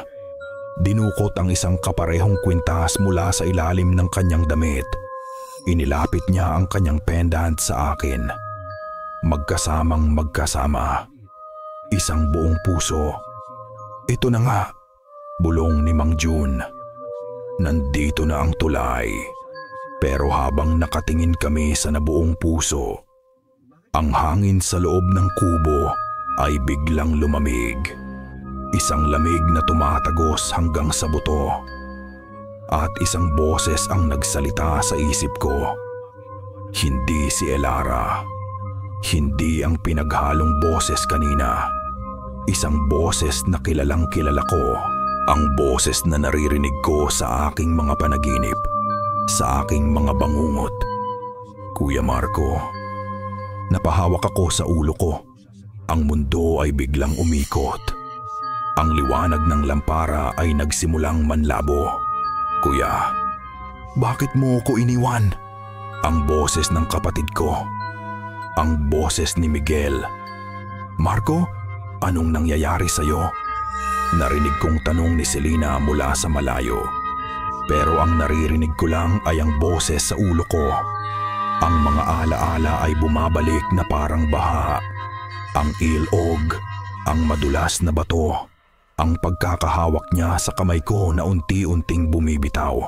Dinukot ang isang kaparehong kwintas mula sa ilalim ng kanyang damit. Inilapit niya ang kanyang pendant sa akin. Magkasamang magkasama. Isang buong puso. Ito na nga, bulong ni Mang Jun. Nandito na ang tulay. Pero habang nakatingin kami sa nabuong puso, ang hangin sa loob ng kubo ay biglang lumamig. Isang lamig na tumatagos hanggang sa buto. At isang boses ang nagsalita sa isip ko. Hindi si Elara. Hindi ang pinaghalong boses kanina. Isang boses na kilalang kilala ko. Ang boses na naririnig ko sa aking mga panaginip. Sa aking mga bangungot. Kuya Marco, napahawak ako sa ulo ko. Ang mundo ay biglang umikot. Ang liwanag ng lampara ay nagsimulang manlabo. Kuya, bakit mo ko iniwan? Ang boses ng kapatid ko. Ang boses ni Miguel. Marco, anong nangyayari sa'yo? Narinig kong tanong ni Selena mula sa malayo. Pero ang naririnig ko lang ay ang boses sa ulo ko. Ang mga alaala ay bumabalik na parang baha. Ang ilog, ang madulas na bato, ang pagkakahawak niya sa kamay ko na unti-unting bumibitaw.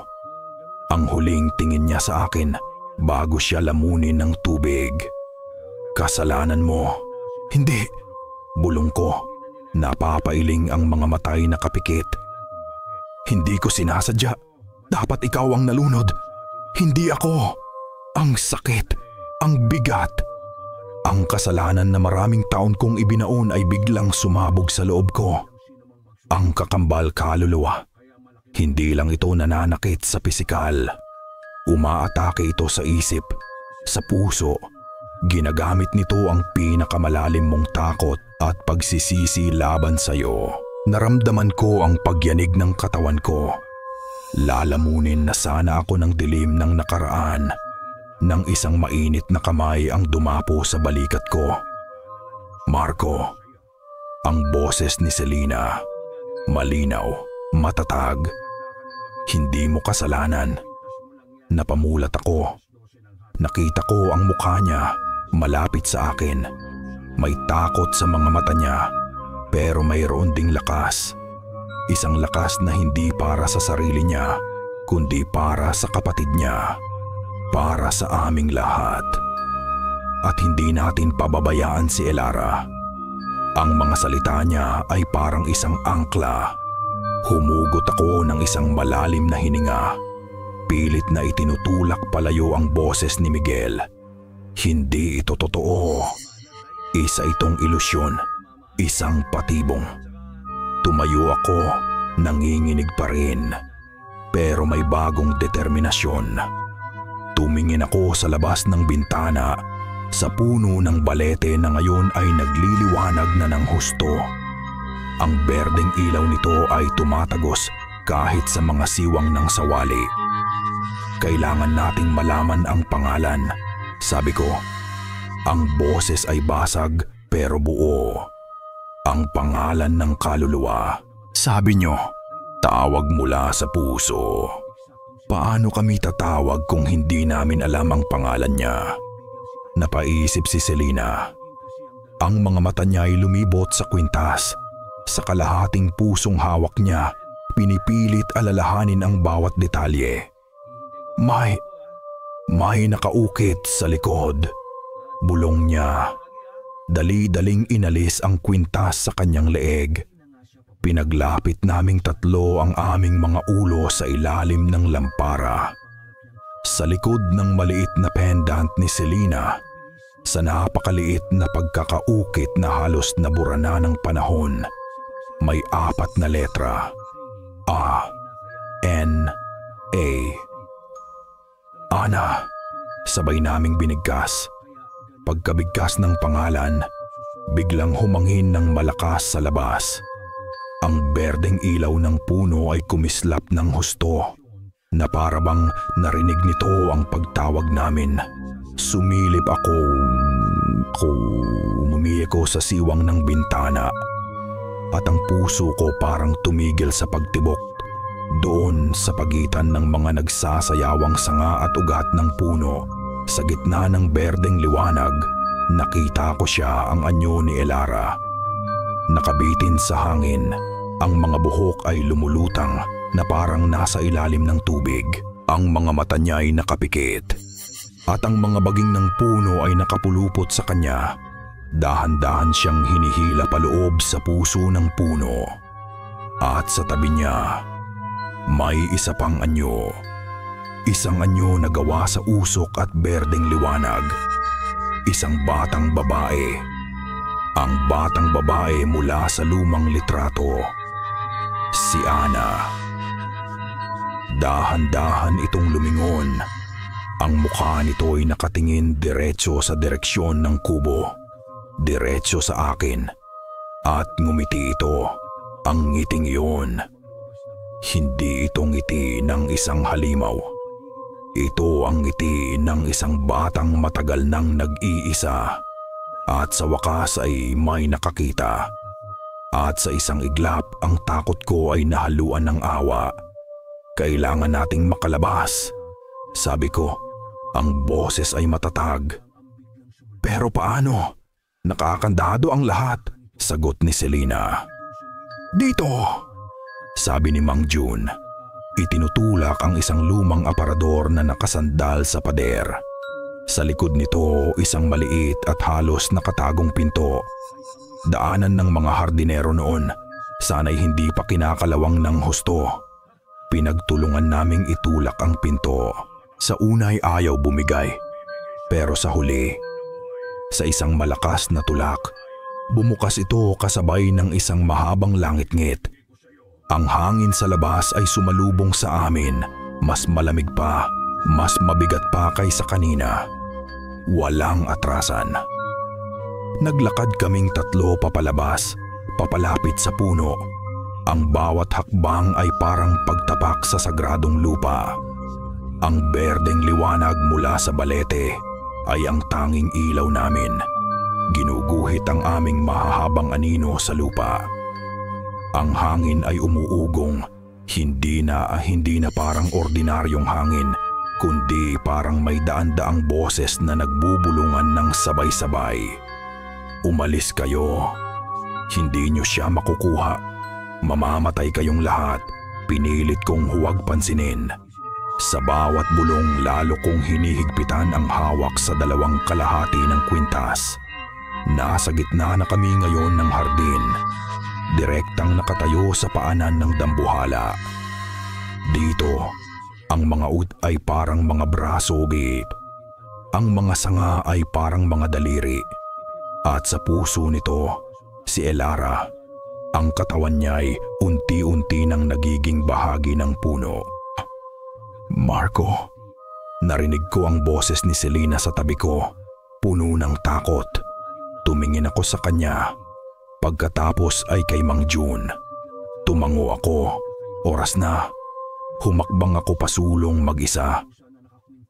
Ang huling tingin niya sa akin bago siya lamunin ng tubig. Kasalanan mo. Hindi, bulong ko. Napapailing ang mga matay na kapikit. Hindi ko sinasadya. Dapat ikaw ang nalunod. Hindi ako. Ang sakit, ang bigat. Ang kasalanan na maraming taon kong ibinaon ay biglang sumabog sa loob ko. Ang kakambal kaluluwa. Hindi lang ito nananakit sa pisikal. Umaatake ito sa isip, sa puso. Ginagamit nito ang pinakamalalim mong takot at pagsisisi laban sa'yo. Naramdaman ko ang pagyanig ng katawan ko. Lalamunin na sana ako ng dilim ng nakaraan. Nang isang mainit na kamay ang dumapo sa balikat ko. Marco, ang boses ni Selena. Malinaw, matatag. Hindi mo kasalanan. Napamulat ako. Nakita ko ang mukha niya, malapit sa akin. May takot sa mga mata niya, pero mayroon ding lakas. Isang lakas na hindi para sa sarili niya, kundi para sa kapatid niya. Para sa aming lahat. at hindi natin pababayaan si Elara. Ang mga salita niya ay parang isang angkla. Humugot ako ng isang malalim na hininga. Pilit na itinutulak palayo ang boses ni Miguel. Hindi ito totoo. Isa itong ilusyon, isang patibong. Tumayo ako, nanginginig pa rin. Pero may bagong determinasyon. Tumingin ako sa labas ng bintana, sa puno ng balete na ngayon ay nagliliwanag na ng husto. Ang berdeng ilaw nito ay tumatagos kahit sa mga siwang ng sawali. Kailangan nating malaman ang pangalan, sabi ko. Ang boses ay basag pero buo. Ang pangalan ng kaluluwa, sabi nyo, tawag mula sa puso. Paano kami tatawag kung hindi namin alam ang pangalan niya? Napaisip si Selena. Ang mga mata niya ay lumibot sa kwintas. Sa kalahating pusong hawak niya, pinipilit alalahanin ang bawat detalye. May nakaukit sa likod. Bulong niya. Dali-daling inalis ang kwintas sa kanyang leeg. Pinaglapit naming tatlo ang aming mga ulo sa ilalim ng lampara. Sa likod ng maliit na pendant ni Selena, sa napakaliit na pagkakaukit na halos nabura na ng panahon, may 4 na letra. A-N-A. Ana, sabay naming binigkas. Pagkabigkas ng pangalan, biglang humangin ng malakas sa labas. Ang berdeng ilaw ng puno ay kumislap ng husto, na para bang narinig nito ang pagtawag namin. Sumilip ako, umiiko sa siwang ng bintana, at ang puso ko parang tumigil sa pagtibok. Doon sa pagitan ng mga nagsasayawang sanga at ugat ng puno, sa gitna ng berdeng liwanag, nakita ko siya, ang anyo ni Elara. Nakabitin sa hangin, ang mga buhok ay lumulutang na parang nasa ilalim ng tubig. Ang mga mata niya ay nakapikit at ang mga baging ng puno ay nakapulupot sa kanya. Dahan-dahan siyang hinihila paloob sa puso ng puno. At sa tabi niya, may isa pang anyo. Isang anyo na gawa sa usok at berdeng liwanag. Isang batang babae. Ang batang babae mula sa lumang litrato. Si Ana. Dahan-dahan itong lumingon. Ang mukha nito ay nakatingin diretso sa direksyon ng kubo. Diretso sa akin. At ngumiti ito. Ang ngiting iyon. Hindi ito ngiti ng isang halimaw. Ito ang ngiti ng isang batang matagal nang nag-iisa. At sa wakas ay may nakakita. At sa isang iglap, ang takot ko ay nahaluan ng awa. Kailangan nating makalabas, sabi ko. Ang boses ay matatag. Pero paano? Nakakandado ang lahat, sagot ni Selena. Dito, sabi ni Mang June. Itinutulak ang isang lumang aparador na nakasandal sa pader. Sa likod nito, isang maliit at halos nakatagong pinto. Daanan ng mga hardinero noon, sana'y hindi pa kinakalawang ng husto. Pinagtulungan naming itulak ang pinto. Sa unay ayaw bumigay, pero sa huli, sa isang malakas na tulak, bumukas ito kasabay ng isang mahabang langit-ngit. Ang hangin sa labas ay sumalubong sa amin, mas malamig pa, mas mabigat pa kaysa kanina. Walang atrasan. Naglakad kaming tatlo papalabas, papalapit sa puno. Ang bawat hakbang ay parang pagtapak sa sagradong lupa. Ang berdeng liwanag mula sa balete ay ang tanging ilaw namin. Ginuguhit ang aming mahahabang anino sa lupa. Ang hangin ay umuugong, hindi na parang ordinaryong hangin, kundi parang may daan-daang boses na nagbubulungan ng sabay-sabay. Umalis kayo. Hindi niyo siya makukuha. Mamamatay kayong lahat. Pinilit kong huwag pansinin. Sa bawat bulong lalo kong hinihigpitan ang hawak sa 2 kalahati ng kwintas. Nasa gitna na kami ngayon ng hardin. Direktang nakatayo sa paanan ng dambuhala. Dito, ang mga ud ay parang mga braso git. Ang mga sanga ay parang mga daliri. At sa puso nito, si Elara, ang katawan niya ay unti-unti nang nagiging bahagi ng puno. Marco, narinig ko ang boses ni Selena sa tabi ko, puno ng takot. Tumingin ako sa kanya. Pagkatapos ay kay Mang June. Tumango ako. Oras na. Humakbang ako pasulong mag-isa.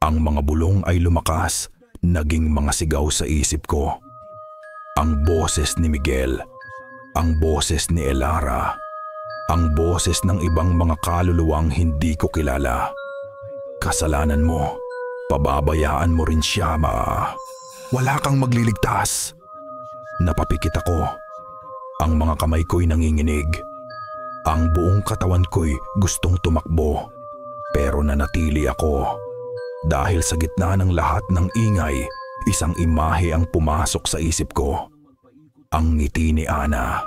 Ang mga bulong ay lumakas, naging mga sigaw sa isip ko. Ang boses ni Miguel, ang boses ni Elara, ang boses ng ibang mga kaluluwang hindi ko kilala. Kasalanan mo, pababayaan mo rin siya, wala kang magliligtas. Napapikit ako. Ang mga kamay ko'y nanginginig. Ang buong katawan ko'y gustong tumakbo. Pero nanatili ako. Dahil sa gitna ng lahat ng ingay, isang imahe ang pumasok sa isip ko. Ang ngiti ni Ana.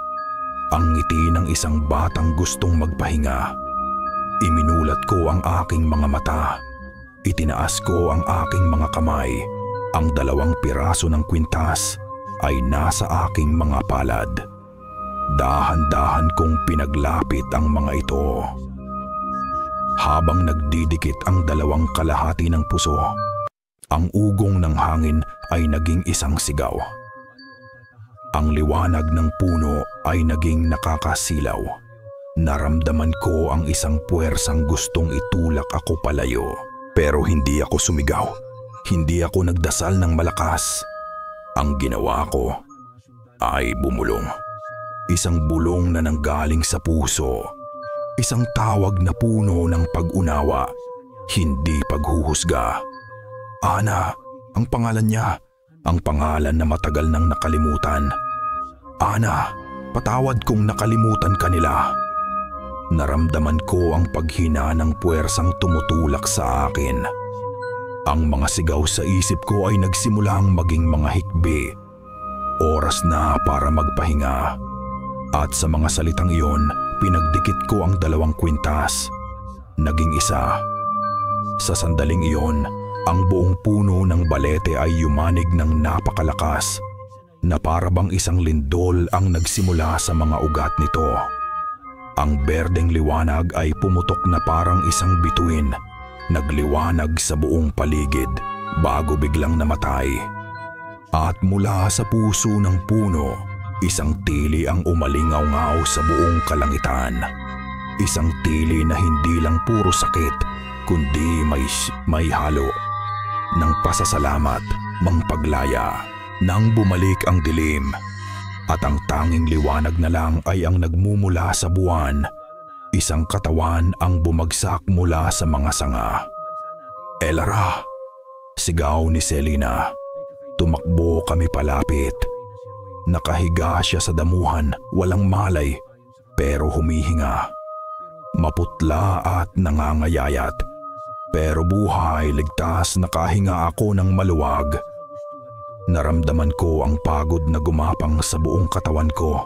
Ang ngiti ng isang batang gustong magpahinga. Iminulat ko ang aking mga mata. Itinaas ko ang aking mga kamay. Ang 2 piraso ng kwintas ay nasa aking mga palad. Dahan-dahan kong pinaglapit ang mga ito. Habang nagdidikit ang 2 kalahati ng puso, ang ugong ng hangin ay naging isang sigaw. Ang liwanag ng puno ay naging nakakasilaw. Naramdaman ko ang isang puwersang gustong itulak ako palayo. Pero hindi ako sumigaw. Hindi ako nagdasal ng malakas. Ang ginawa ko ay bumulong. Isang bulong na nanggaling sa puso. Isang tawag na puno ng pag-unawa, hindi paghuhusga. Ana, ang pangalan niya. Ang pangalan na matagal nang nakalimutan. Ana, patawad kung nakalimutan ka nila. Naramdaman ko ang paghina ng puwersang tumutulak sa akin. Ang mga sigaw sa isip ko ay nagsimulang maging mga hikbi. Oras na para magpahinga. At sa mga salitang iyon, pinagdikit ko ang 2 kwintas. Naging isa. Sa sandaling iyon, ang buong puno ng balete ay yumanig ng napakalakas na para bang isang lindol ang nagsimula sa mga ugat nito. Ang berdeng liwanag ay pumutok na parang isang bituin, nagliwanag sa buong paligid bago biglang namatay. At mula sa puso ng puno, isang tili ang umalingaw-ngaw sa buong kalangitan. Isang tili na hindi lang puro sakit, kundi may halo ng pasasalamat, mangpaglaya. Nang bumalik ang dilim at ang tanging liwanag na lang ay ang nagmumula sa buwan, isang katawan ang bumagsak mula sa mga sanga. Elara! Sigaw ni Selena. Tumakbo kami palapit. Nakahiga siya sa damuhan, walang malay, pero humihinga. Maputla at nangangayayat. Pero buhay, ligtas, nakahinga ako ng maluwag. Naramdaman ko ang pagod na gumapang sa buong katawan ko.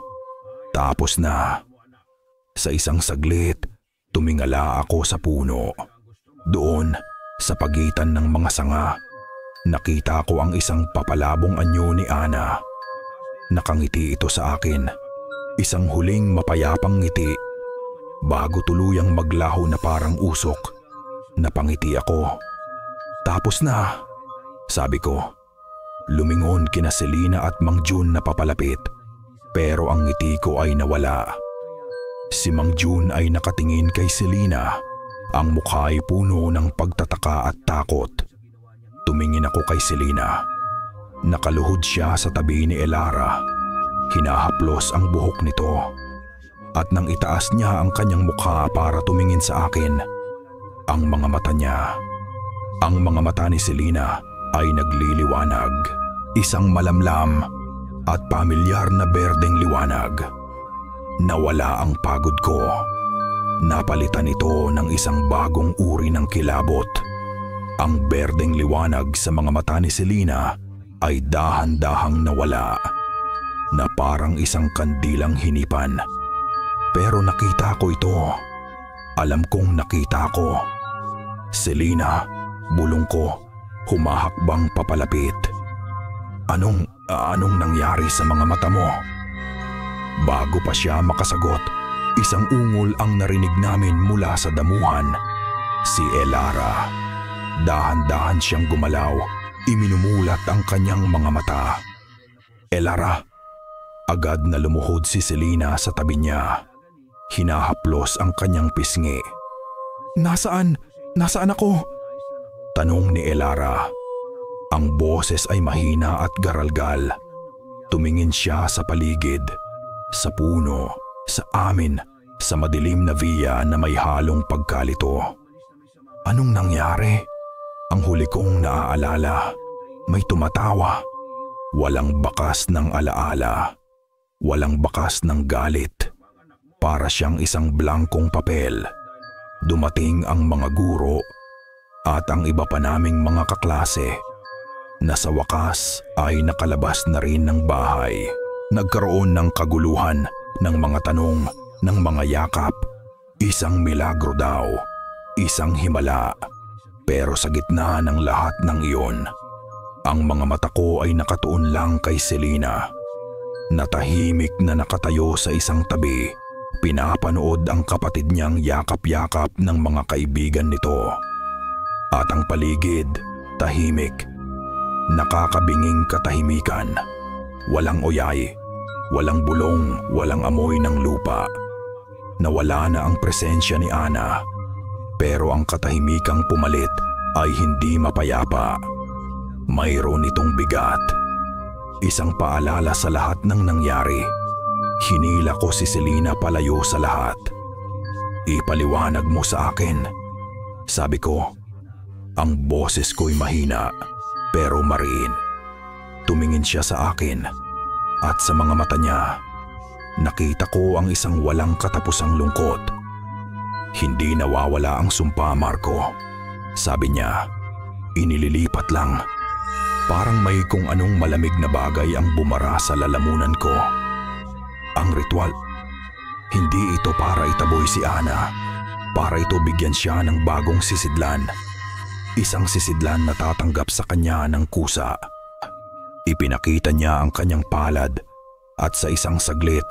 Tapos na. Sa isang saglit, tumingala ako sa puno. Doon, sa pagitan ng mga sanga, nakita ko ang isang papalabong anyo ni Ana. Nakangiti ito sa akin. Isang huling mapayapang ngiti. Bago tuluyang maglaho na parang usok, napangiti ako. Tapos na, sabi ko. Lumingon kina Selena at Mang June na papalapit, pero ang ngiti ko ay nawala. Si Mang June ay nakatingin kay Selena, ang mukha ay puno ng pagtataka at takot. Tumingin ako kay Selena. Nakaluhod siya sa tabi ni Elara. Hinahaplos ang buhok nito. At nang itaas niya ang kanyang mukha para tumingin sa akin, ang mga mata ni Selena ay nagliliwanag. Isang malamlam at pamilyar na berdeng liwanag. Nawala ang pagod ko. Napalitan ito ng isang bagong uri ng kilabot. Ang berdeng liwanag sa mga mata ni Selena ay dahan-dahang nawala, na parang isang kandilang hinipan. Pero nakita ko ito. Alam kong nakita ko. Selena, bulong ko, humahakbang papalapit. Anong nangyari sa mga mata mo? Bago pa siya makasagot, isang ungol ang narinig namin mula sa damuhan. Si Elara. Dahan-dahan siyang gumalaw, iminumulat ang kanyang mga mata. Elara. Agad na lumuhod si Selena sa tabi niya. Hinahaplos ang kanyang pisngi. Nasaan ako? Tanong ni Elara. Ang boses ay mahina at garalgal. Tumingin siya sa paligid, sa puno, sa amin, sa madilim na via na may halong pagkalito. Anong nangyari? Ang huli kong naaalala, may tumatawa. Walang bakas ng alaala. Walang bakas ng galit. Para siyang isang blankong papel. Dumating ang mga guro at ang iba pa naming mga kaklase na sa wakas ay nakalabas na rin ng bahay. Nagkaroon ng kaguluhan, ng mga tanong, ng mga yakap. Isang milagro daw, isang himala. Pero sa gitna ng lahat ng iyon, ang mga mata ko ay nakatuon lang kay Selena. Natahimik na nakatayo sa isang tabi. Pinapanood ang kapatid niyang yakap-yakap ng mga kaibigan nito. At ang paligid, tahimik. Nakakabinging katahimikan. Walang oyay, walang bulong, walang amoy ng lupa. Nawala na ang presensya ni Ana. Pero ang katahimikang pumalit ay hindi mapayapa. Mayroon itong bigat. Isang paalala sa lahat ng nangyari. Hinila ko si Selena palayo sa lahat. Ipaliwanag mo sa akin. Sabi ko, ang boses ko'y mahina pero mariin. Tumingin siya sa akin at sa mga mata niya, nakita ko ang isang walang katapusang lungkot. Hindi nawawala ang sumpa, Marco. Sabi niya, inililipat lang. Parang may kung anong malamig na bagay ang bumara sa lalamunan ko. Ang ritual, hindi ito para itaboy si Ana. Para ito bigyan siya ng bagong sisidlan. Isang sisidlan na tatanggap sa kanya ng kusa. Ipinakita niya ang kanyang palad at sa isang saglit,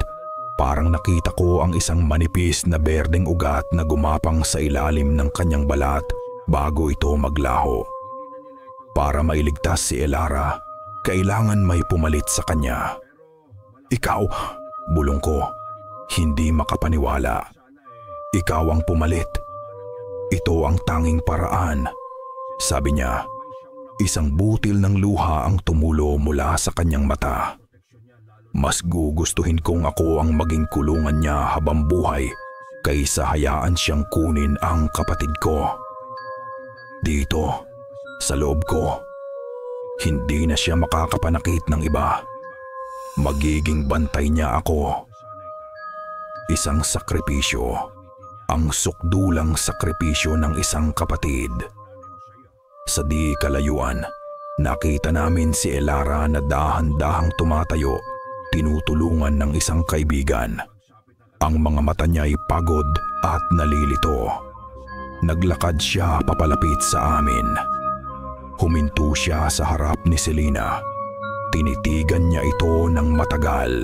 parang nakita ko ang isang manipis na berdeng ugat na gumapang sa ilalim ng kanyang balat bago ito maglaho. Para mailigtas si Elara, kailangan may pumalit sa kanya. Ikaw, bulong ko, hindi makapaniwala. Ikaw ang pumalit. Ito ang tanging paraan. Sabi niya, isang butil ng luha ang tumulo mula sa kanyang mata. Mas gugustuhin kong ako ang maging kulungan niya habang buhay kaysa hayaan siyang kunin ang kapatid ko. Dito, sa loob ko, hindi na siya makakapanakit ng iba. Magiging bantay niya ako. Isang sakripisyo, ang sukdulang sakripisyo ng isang kapatid. Sa di kalayuan, nakita namin si Elara na dahan-dahang tumatayo, tinutulungan ng isang kaibigan. Ang mga mata niya ay pagod at nalilito. Naglakad siya papalapit sa amin. Huminto siya sa harap ni Selena. Tinitigan niya ito ng matagal,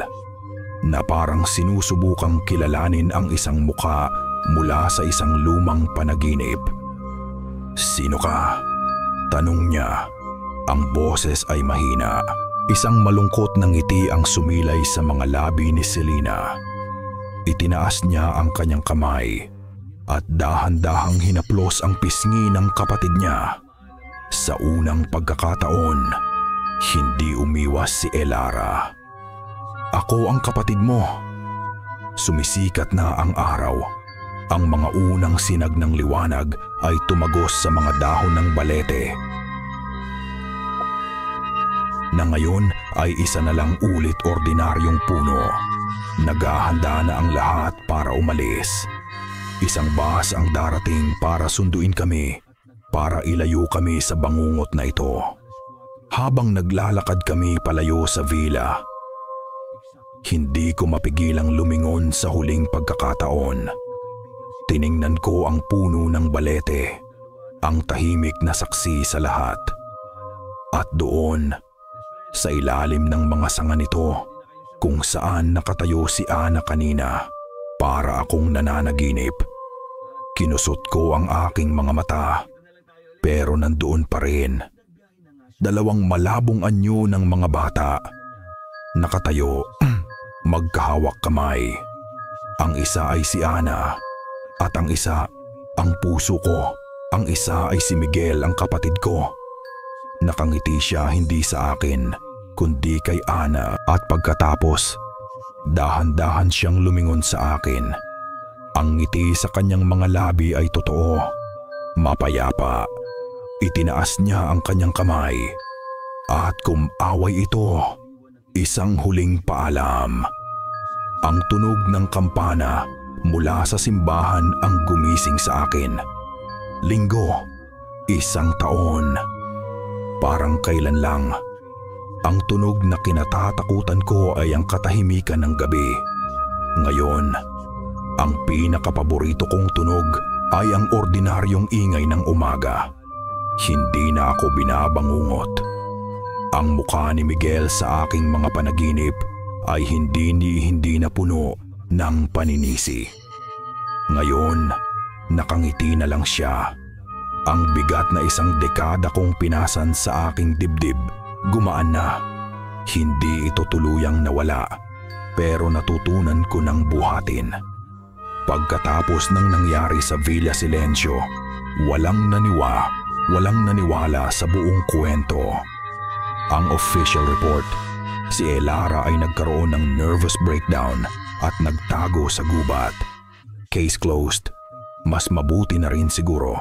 na parang sinusubukang kilalanin ang isang muka mula sa isang lumang panaginip. Sino ka? Tanong niya. Ang boses ay mahina. Isang malungkot na ngiti ang sumilay sa mga labi ni Selena. Itinaas niya ang kanyang kamay at dahan-dahang hinaplos ang pisngi ng kapatid niya. Sa unang pagkakataon, hindi umiwas si Elara. Ako ang kapatid mo. Sumisikat na ang araw. Ang mga unang sinag ng liwanag ay tumagos sa mga dahon ng balete, na ngayon ay isa na lang ulit ordinaryong puno. Naghahanda na ang lahat para umalis. Isang bus ang darating para sunduin kami, para ilayo kami sa bangungot na ito. Habang naglalakad kami palayo sa villa, hindi ko mapigilang lumingon sa huling pagkakataon. Tiningnan ko ang puno ng balete, ang tahimik na saksi sa lahat. At doon, sa ilalim ng mga sanga nito, kung saan nakatayo si Ana kanina, para akong nananaginip. Kinusot ko ang aking mga mata, pero nandoon pa rin. Dalawang malabong anyo ng mga bata, nakatayo, magkahawak kamay. Ang isa ay si Ana, at ang isa, ang puso ko. Ang isa ay si Miguel, ang kapatid ko. Nakangiti siya hindi sa akin, kundi kay Ana, at pagkatapos, dahan-dahan siyang lumingon sa akin. Ang ngiti sa kanyang mga labi ay totoo, mapayapa. Itinaas niya ang kanyang kamay, at kumaway ito, isang huling paalam. Ang tunog ng kampana mula sa simbahan ang gumising sa akin. Linggo, isang taon. Parang kailan lang. Ang tunog na kinatatakutan ko ay ang katahimikan ng gabi. Ngayon, ang pinakapaborito kong tunog ay ang ordinaryong ingay ng umaga. Hindi na ako binabangungot. Ang mukha ni Miguel sa aking mga panaginip ay hindi na puno ng paninisi. Ngayon, nakangiti na lang siya. Ang bigat na isang dekada kong pinasan sa aking dibdib, gumaan na. Hindi ito tuluyang nawala, pero natutunan ko ng buhatin. Pagkatapos ng nangyari sa Villa Silencio, walang naniwala sa buong kwento. Ang official report, si Elara ay nagkaroon ng nervous breakdown at nagtago sa gubat. Case closed. Mas mabuti na rin siguro.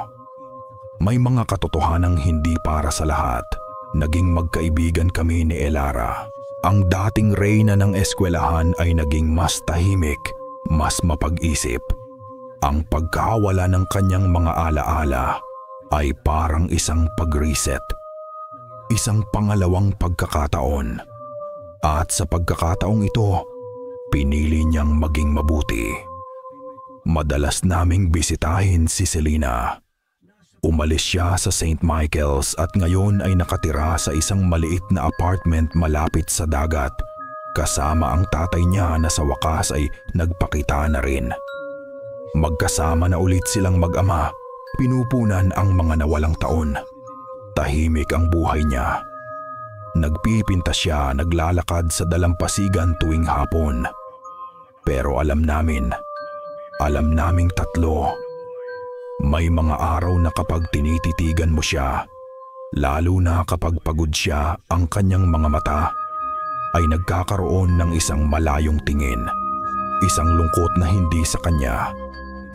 May mga katotohanang hindi para sa lahat. Naging magkaibigan kami ni Elara. Ang dating reyna ng eskwelahan ay naging mas tahimik, mas mapag-isip. Ang pagkawala ng kanyang mga alaala ay parang isang pag-reset. Isang pangalawang pagkakataon. At sa pagkakataong ito, pinili niyang maging mabuti. Madalas naming bisitahin si Selena. Umalis siya sa St. Michael's at ngayon ay nakatira sa isang maliit na apartment malapit sa dagat, kasama ang tatay niya na sa wakas ay nagpakita na rin. Magkasama na ulit silang mag-ama, pinupunan ang mga nawalang taon. Tahimik ang buhay niya. Nagpipinta siya, naglalakad sa dalampasigan tuwing hapon. Pero alam naming tatlo, may mga araw na kapag tinititigan mo siya, lalo na kapag pagod siya, ang kanyang mga mata ay nagkakaroon ng isang malayong tingin. Isang lungkot na hindi sa kanya,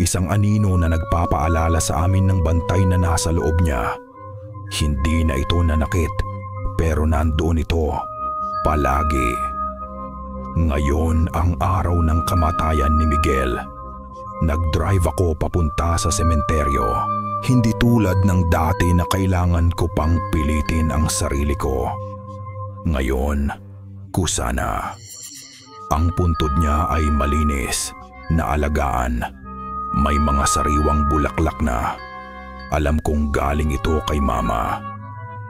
isang anino na nagpapaalala sa amin ng bantay na nasa loob niya. Hindi na ito nanakit, pero nandoon ito, palagi. Ngayon ang araw ng kamatayan ni Miguel. Nag-drive ako papunta sa sementeryo. Hindi tulad ng dati na kailangan ko pang pilitin ang sarili ko. Ngayon, kusa na. Ang puntod niya ay malinis, naalagaan. May mga sariwang bulaklak na. Alam kong galing ito kay Mama.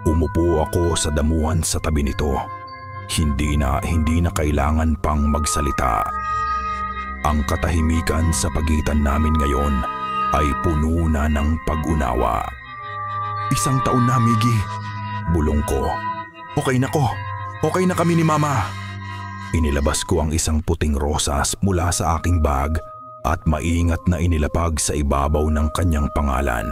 Umupo ako sa damuhan sa tabi nito. Hindi na kailangan pang magsalita. Ang katahimikan sa pagitan namin ngayon ay puno na ng pag-unawa. Isang taon na, Miggy. Bulong ko. Okay na ko. Okay na kami ni Mama. Inilabas ko ang isang puting rosas mula sa aking bag at maingat na inilapag sa ibabaw ng kanyang pangalan.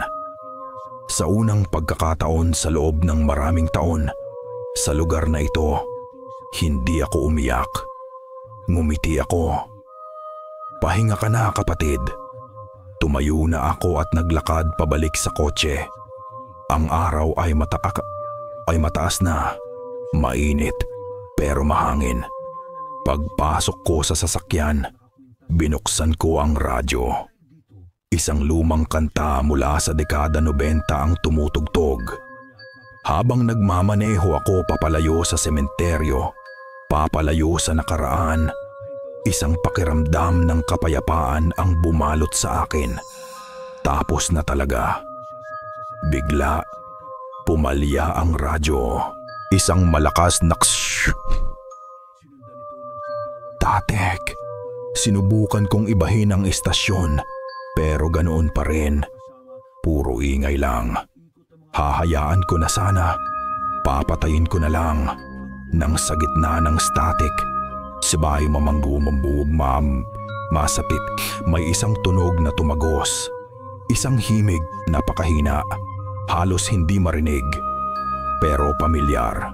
Sa unang pagkakataon sa loob ng maraming taon, sa lugar na ito, hindi ako umiyak. Ngumiti ako. Pahinga ka na, kapatid. Tumayo na ako at naglakad pabalik sa kotse. Ang araw ay mataas na, mainit, pero mahangin. Pagpasok ko sa sasakyan, binuksan ko ang radyo. Isang lumang kanta mula sa dekada 90 ang tumutugtog. Habang nagmamaneho ako papalayo sa sementeryo, papalayo sa nakaraan, isang pakiramdam ng kapayapaan ang bumalot sa akin. Tapos na talaga. Bigla, pumalya ang radyo. Isang malakas na ksh. Tatek, sinubukan kong ibahin ang istasyon pero ganoon pa rin. Puro ingay lang. Hahayaan ko na sana. Papatayin ko na lang. Nang sa gitna ng static, sabay mamanggumabuog masapit, may isang tunog na tumagos. Isang himig na napakahina, halos hindi marinig, pero pamilyar.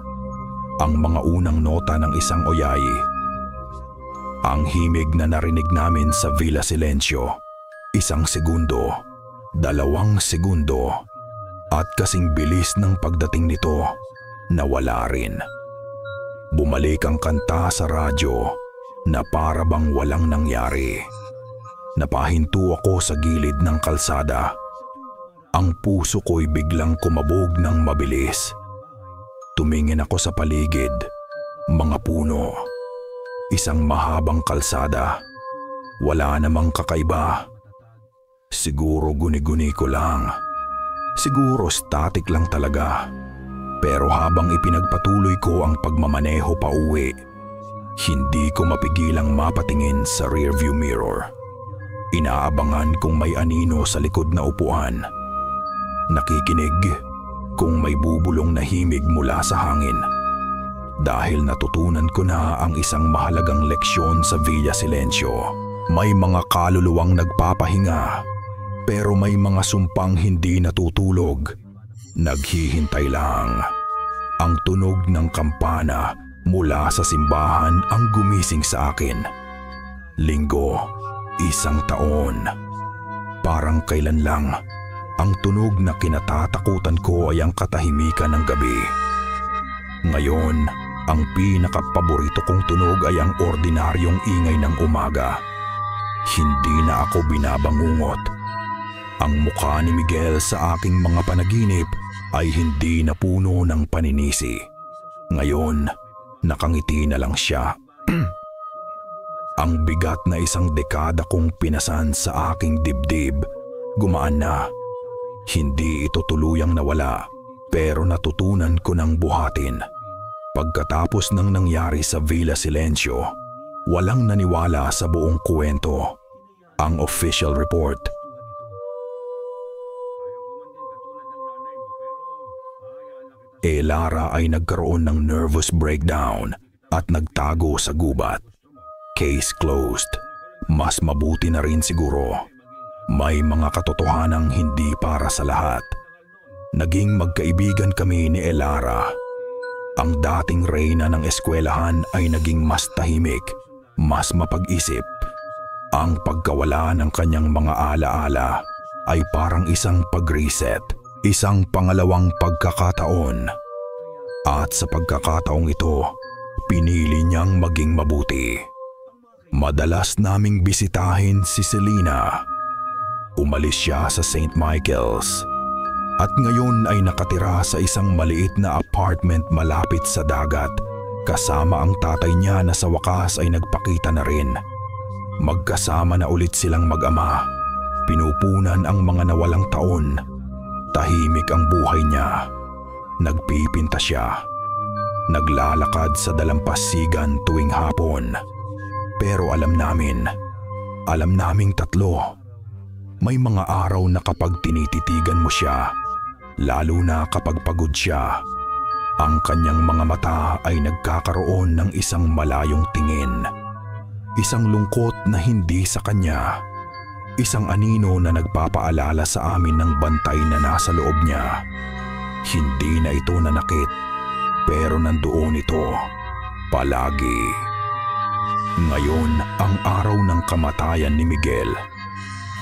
Ang mga unang nota ng isang oyay. Ang himig na narinig namin sa Villa Silencio. 1 segundo, 2 segundo, at kasing bilis ng pagdating nito, nawala rin. Bumalik ang kanta sa radyo na para bang walang nangyari. Napahinto ako sa gilid ng kalsada. Ang puso ko'y biglang kumabog ng mabilis. Tumingin ako sa paligid, mga puno. Isang mahabang kalsada. Wala namang kakaiba. Siguro guni-guni ko lang. Siguro static lang talaga. Pero habang ipinagpatuloy ko ang pagmamaneho pa uwi, hindi ko mapigilang mapatingin sa rearview mirror. Inaabangan kung may anino sa likod na upuan. Nakikinig kung may bubulong na himig mula sa hangin. Dahil natutunan ko na ang isang mahalagang leksyon sa Villa Silencio. May mga kaluluwang nagpapahinga, pero may mga sumpang hindi natutulog. Naghihintay lang. Ang tunog ng kampana mula sa simbahan ang gumising sa akin. Linggo, 1 taon. Parang kailan lang. Ang tunog na kinatatakutan ko ay ang katahimikan ng gabi. Ngayon, ang pinakapaborito kong tunog ay ang ordinaryong ingay ng umaga. Hindi na ako binabangungot. Ang mukha ni Miguel sa aking mga panaginip ay hindi na puno ng paninisi. Ngayon, nakangiti na lang siya. Ang bigat na 1 dekada kong pinasan sa aking dibdib, gumaan na. Hindi ito tuluyang nawala, pero natutunan ko ng buhatin. Pagkatapos ng nangyari sa Villa Silencio, walang naniwala sa buong kwento. Ang official report. Lara ay nagkaroon ng nervous breakdown at nagtago sa gubat. Case closed. Mas mabuti na rin siguro. May mga katotohanang hindi para sa lahat. Naging magkaibigan kami ni Lara. Ang dating reyna ng eskwelahan ay naging mas tahimik, mas mapag-isip. Ang pagkawala ng kanyang mga alaala ay parang isang pag-reset, isang pangalawang pagkakataon. At sa pagkakataong ito, pinili niyang maging mabuti. Madalas naming bisitahin si Selena. Umalis siya sa St. Michael's at ngayon ay nakatira sa isang maliit na apartment malapit sa dagat kasama ang tatay niya na sa wakas ay nagpakita na rin. Magkasama na ulit silang mag-ama. Pinupunan ang mga nawalang taon. Tahimik ang buhay niya. Nagpipinta siya. Naglalakad sa dalampasigan tuwing hapon. Pero alam naming tatlo, may mga araw na kapag tinititigan mo siya, lalo na kapag pagod siya, ang kanyang mga mata ay nagkakaroon ng isang malayong tingin. Isang lungkot na hindi sa kanya. Isang anino na nagpapaalala sa amin ng bantay na nasa loob niya. Hindi na ito nanakit, pero nandoon ito, palagi. Ngayon ang araw ng kamatayan ni Miguel.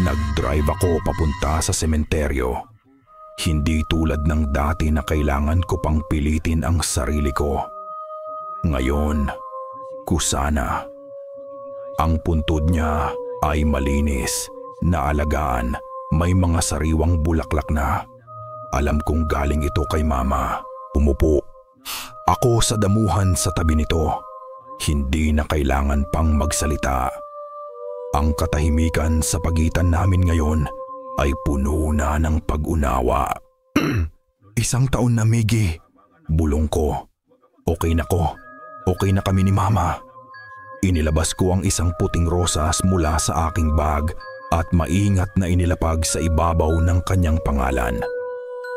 Nag-drive ako papunta sa sementeryo. Hindi tulad ng dati na kailangan ko pang pilitin ang sarili ko. Ngayon, kusana. Ang puntod niya ay malinis, na alagaan, may mga sariwang bulaklak na. Alam kong galing ito kay Mama. Umupo ako sa damuhan sa tabi nito. Hindi na kailangan pang magsalita. Ang katahimikan sa pagitan namin ngayon ay puno na ng pag-unawa. 1 taon na, Miggy. Bulong ko. Okay na ko. Okay na kami ni Mama. Inilabas ko ang isang puting rosas mula sa aking bag at maingat na inilapag sa ibabaw ng kanyang pangalan.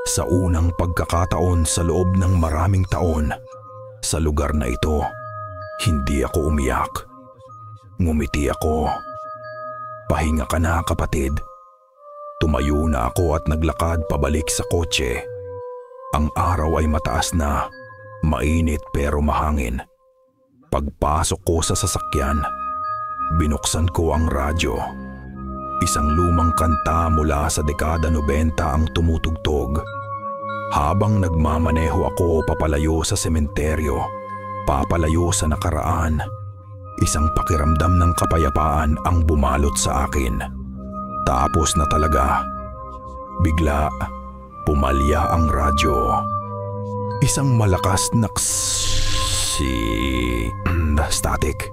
Sa unang pagkakataon sa loob ng maraming taon, sa lugar na ito, hindi ako umiyak. Ngumiti ako. Pahinga ka na, kapatid. Tumayo na ako at naglakad pabalik sa kotse. Ang araw ay mataas na, mainit pero mahangin. Pagpasok ko sa sasakyan, binuksan ko ang radyo. Isang lumang kanta mula sa dekada 90 ang tumutugtog. Habang nagmamaneho ako papalayo sa sementeryo, papalayo sa nakaraan, isang pakiramdam ng kapayapaan ang bumalot sa akin. Tapos na talaga. Bigla, pumalya ang radyo. Isang malakas na static.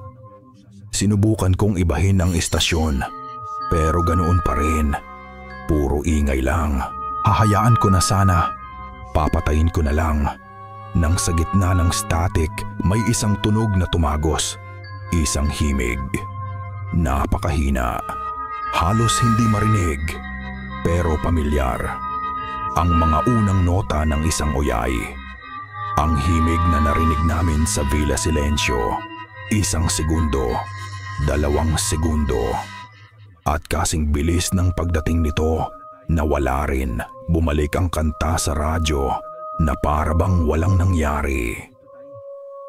Sinubukan kong ibahin ang istasyon, pero ganoon pa rin. Puro ingay lang. Hahayaan ko na sana. Papatayin ko na lang. Nang sa gitna ng static, may isang tunog na tumagos. Isang himig. Napakahina. Halos hindi marinig, pero pamilyar. Ang mga unang nota ng isang oyay. Ang himig na narinig namin sa Villa Silencio. 1 segundo, 2 segundo. At kasing bilis ng pagdating nito, nawala rin. Bumalik ang kanta sa radyo na para bang walang nangyari.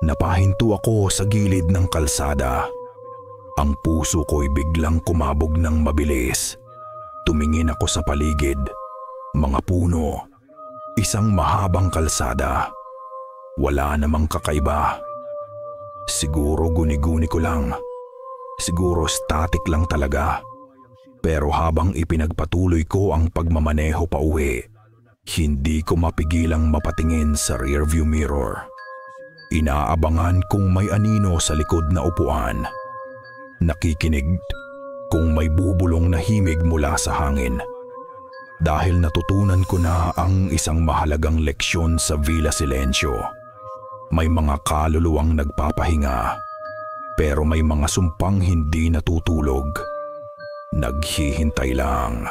Napahinto ako sa gilid ng kalsada. Ang puso ko'y biglang kumabog ng mabilis. Tumingin ako sa paligid. Mga puno. Isang mahabang kalsada. Wala namang kakaiba. Siguro guni-guni ko lang. Siguro static lang talaga. Pero habang ipinagpatuloy ko ang pagmamaneho pa uwi, hindi ko mapigilang mapatingin sa rearview mirror. Inaabangan kung may anino sa likod na upuan. Nakikinig kung may bubulong na himig mula sa hangin. Dahil natutunan ko na ang isang mahalagang leksyon sa Villa Silencio. May mga kaluluwang nagpapahinga, pero may mga sumpang hindi natutulog. Naghihintay lang.